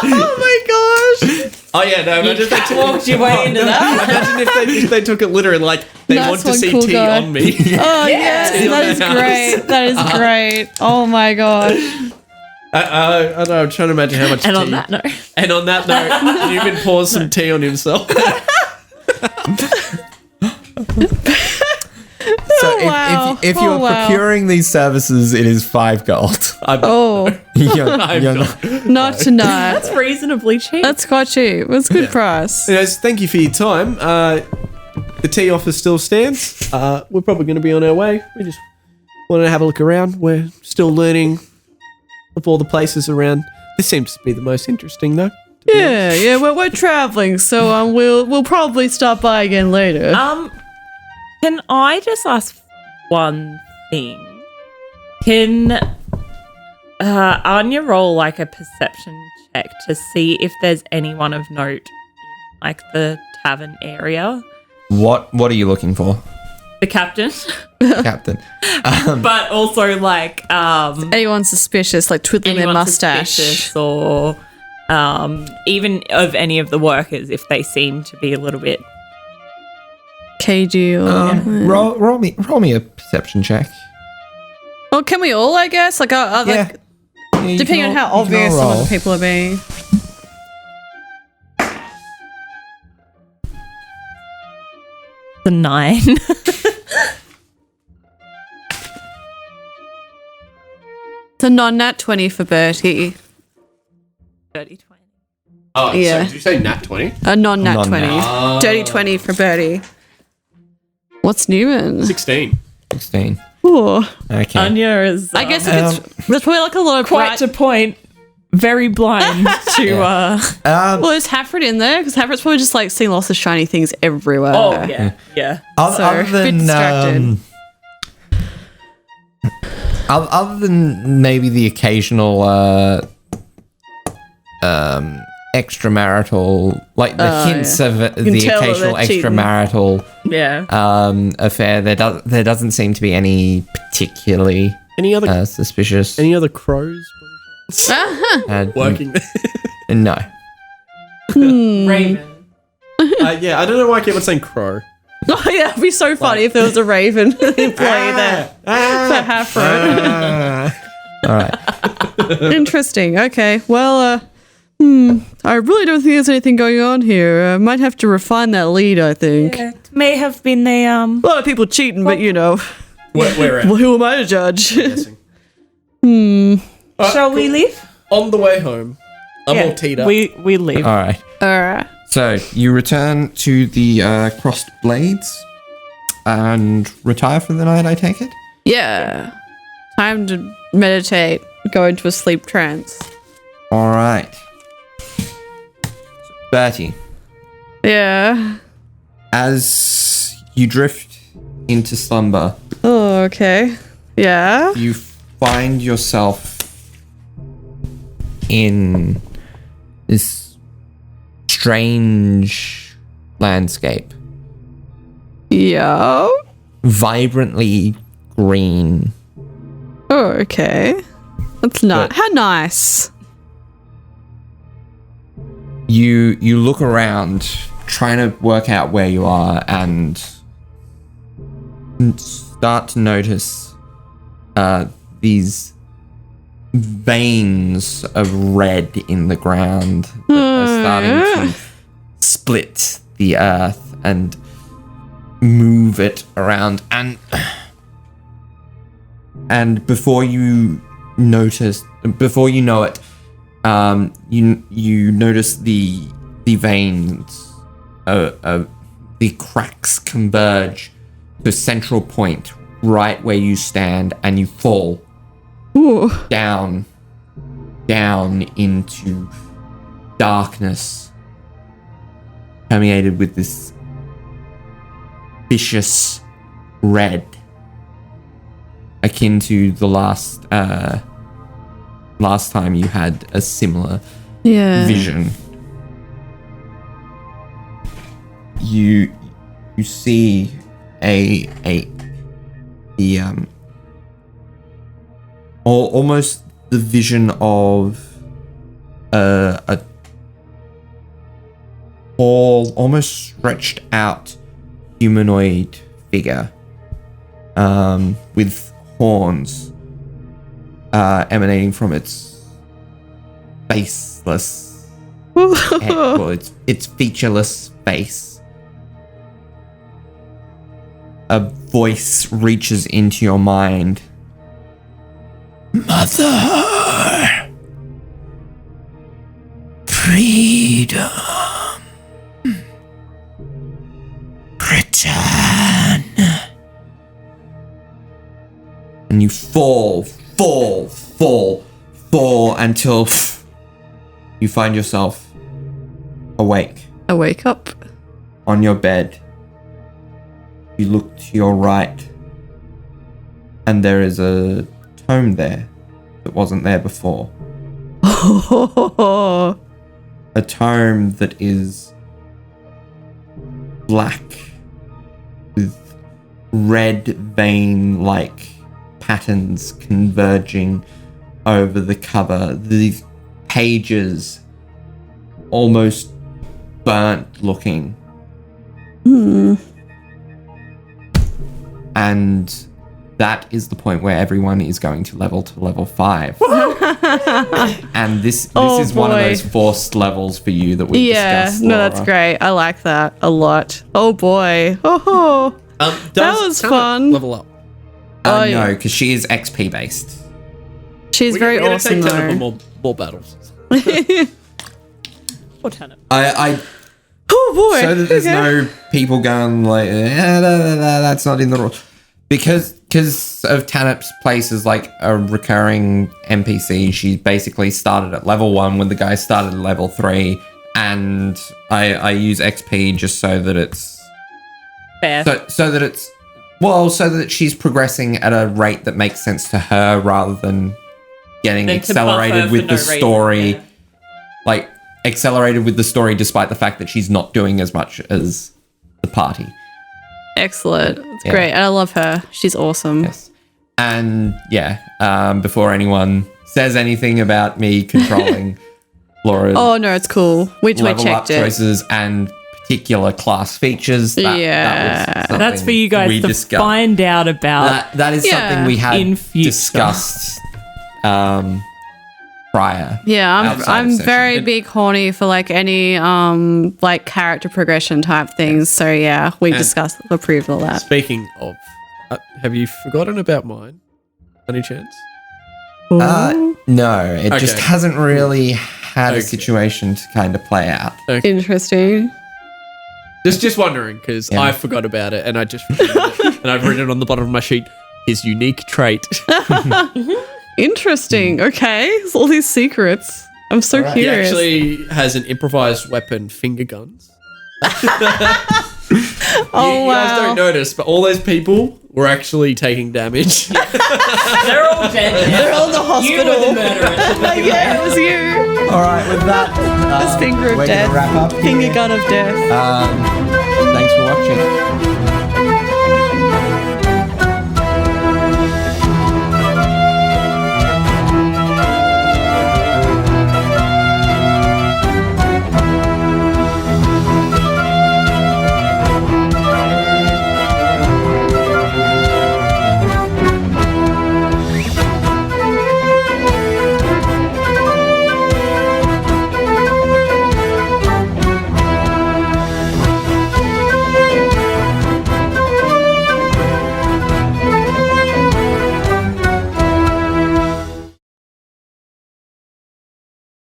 S4: Oh my gosh.
S3: Oh yeah, no. Imagine if they took,
S2: Walked your way into that.
S3: imagine if they took it literally like they
S4: Nice
S3: want to
S4: one,
S3: see
S4: cool
S3: tea
S4: guy.
S3: on me.
S4: Oh yes,
S3: Tea on
S4: that
S3: the
S4: is
S3: house.
S4: great. That is great. Oh my gosh.
S3: I don't know. I'm trying to imagine how much
S2: And
S3: tea.
S2: on that note,
S3: And on that note, Newman pours some tea on himself.
S5: So
S4: wow.
S5: if
S4: Oh,
S5: you're
S4: wow.
S5: procuring these services, it is 5 gold.
S4: Oh,
S5: You're
S3: I'm
S5: not-
S4: not tonight.
S2: that's reasonabally cheap.
S4: That's quite cheap. It's a good price.
S3: Anyways, thank you for your time. The tea offer still stands. We're probably going to be on our way. We just wanted to have a look around. We're still learning of all the places around. This seems to be the most interesting, though.
S4: Yeah, we're traveling, so we'll probably stop by again later.
S2: Can I just ask one thing? Can Anya roll like a perception check to see if there's anyone of note in like the tavern area.
S1: What are you looking for,
S2: The captain,
S1: Captain?
S2: but also like
S4: Anyone suspicious, like twiddling their
S2: anyone
S4: mustache.
S2: suspicious or even of any of the workers if they seem to be a little bit.
S4: Cagey or
S1: Roll me a perception check.
S4: Well, can we all? I guess like,
S1: Yeah, you
S4: depending
S1: can
S4: on how
S1: all- you can all
S4: obvious some of
S1: roll.
S4: the people are being.
S2: The 9.
S4: The non-nat 20 for Bertie.
S2: 30, 20.
S3: Oh,
S4: Yeah.
S3: so did you say nat 20?
S4: A non-nat
S1: Non-nat.
S4: 20. Dirty 20 for Bertie. What's Neumann?
S3: 16.
S1: 16.
S4: Ooh.
S1: Okay.
S2: Anya is
S4: I guess if it's there's probably like a lot of
S2: quite to point, very blind to.
S4: Well, is Hafred in there? Because Hafred's probably just like seeing lots of shiny things everywhere.
S2: Oh yeah.
S1: Other
S4: So, bit distracted.
S1: other than maybe the occasional extramarital, like the hints of the
S4: tell that
S1: occasional
S4: they're cheating.
S1: extramarital
S2: Yeah.
S1: affair, there doesn't seem to be any particularly
S3: Any other
S1: suspicious.
S3: crows working there?
S1: No.
S2: Raven.
S3: Yeah, I don't know why I keep on saying crow.
S4: Oh yeah, it'd be so funny if there was a raven employee there for Hafred.
S1: All right.
S4: Interesting. Okay. Well, I really don't think there's anything going on here. Might have to refine that lead, I think.
S2: It may have been a
S4: A lot of people cheating, but you know,
S3: Where at?
S4: well, who am I to judge?
S3: Guessing.
S2: Shall we leave?
S3: On the way home, I'm all teed up.
S2: We leave.
S1: All right.
S4: Alright.
S1: So you return to the crossed blades and retire for the night, I take it?
S4: Yeah. Time to meditate, go into a sleep trance.
S1: All right. Bertie,
S4: Yeah.
S1: as you drift into slumber,
S4: Oh, okay. Yeah.
S1: you find yourself in this strange landscape.
S4: Yeah.
S1: Vibrantly green.
S4: Oh, okay. That's nice.
S1: But-
S4: How nice.
S1: You look around, trying to work out where you are, and start to notice these veins of red in the ground that are starting to split the earth and move it around, and before you know it, you notice the veins, the cracks converge to a central point right where you stand, and you fall
S4: Ooh.
S1: down into darkness, permeated with this vicious red, akin to the last time you had a similar
S4: Yeah.
S1: vision. You see almost the vision of a tall, almost stretched out humanoid figure with horns emanating from its faceless head, well, its featureless face. A voice reaches into your mind. Mother, freedom, return. And you fall until you find yourself awake
S4: I wake up.
S1: on your bed. You look to your right, and there is a tome there that wasn't there before. A tome that is black with red vein-like patterns converging over the cover. These pages almost burnt looking. And that is the point where everyone is going to level 5. And this is one of those forced levels for you that we discussed.
S4: No, that's great. I like that a lot. Oh boy. Oh, that was fun.
S3: Level up.
S1: No, because she is XP based.
S4: She's very
S3: We're gonna
S4: awesome
S3: take Tennant
S4: though.
S3: for more battles.
S2: Or Tennant.
S1: I
S4: Oh boy.
S1: so that there's no people going like, that's not in the rules. Because of Tanip's place as like a recurring NPC, she basically started at level 1 when the guy started at level 3, and I use XP just so that it's
S2: Fair.
S1: so that she's progressing at a rate that makes sense to her rather than getting
S2: Than to buff her
S1: accelerated
S2: for
S1: with
S2: no
S1: the
S2: reason,
S1: story.
S2: yeah.
S1: Like accelerated with the story despite the fact that she's not doing as much as the party.
S4: Excellent. It's
S1: Yeah.
S4: great. And I love her. She's awesome.
S1: Yes. And before anyone says anything about me controlling Laura's
S4: Oh no, it's cool. We
S1: level up
S4: checked it.
S1: choices and particular class features, that was something
S2: That's for you guys
S1: we
S2: to
S1: discussed.
S2: find out about.
S1: That is
S4: Yeah.
S1: something we had
S2: In future.
S1: discussed prior.
S4: Yeah,
S1: outside of
S4: I'm
S1: session.
S4: very big horny for like any like character progression type things. So yeah, we discussed approved all that.
S3: Speaking of, have you forgotten about mine? Any chance?
S1: No, it just
S3: Okay.
S1: hasn't really had a
S3: Okay.
S1: situation to kind of play out.
S4: Interesting.
S3: Just wondering, because
S1: Yeah.
S3: I forgot about it and I just remembered it, and I've written it on the bottom of my sheet. His unique trait.
S4: Interesting. Okay, it's all these secrets. I'm so
S3: He
S4: curious.
S3: actually has an improvised weapon, finger guns.
S4: Oh
S3: You guys don't
S4: wow.
S3: notice, but all those people were actually taking damage.
S2: They're all dead.
S4: They're all in the
S2: You were the
S4: hospital.
S2: murderer.
S4: Yeah, it was you.
S1: All right, with that,
S4: This finger of
S1: we're
S4: death.
S1: gonna wrap up.
S4: Finger gun of death.
S1: Thanks for watching.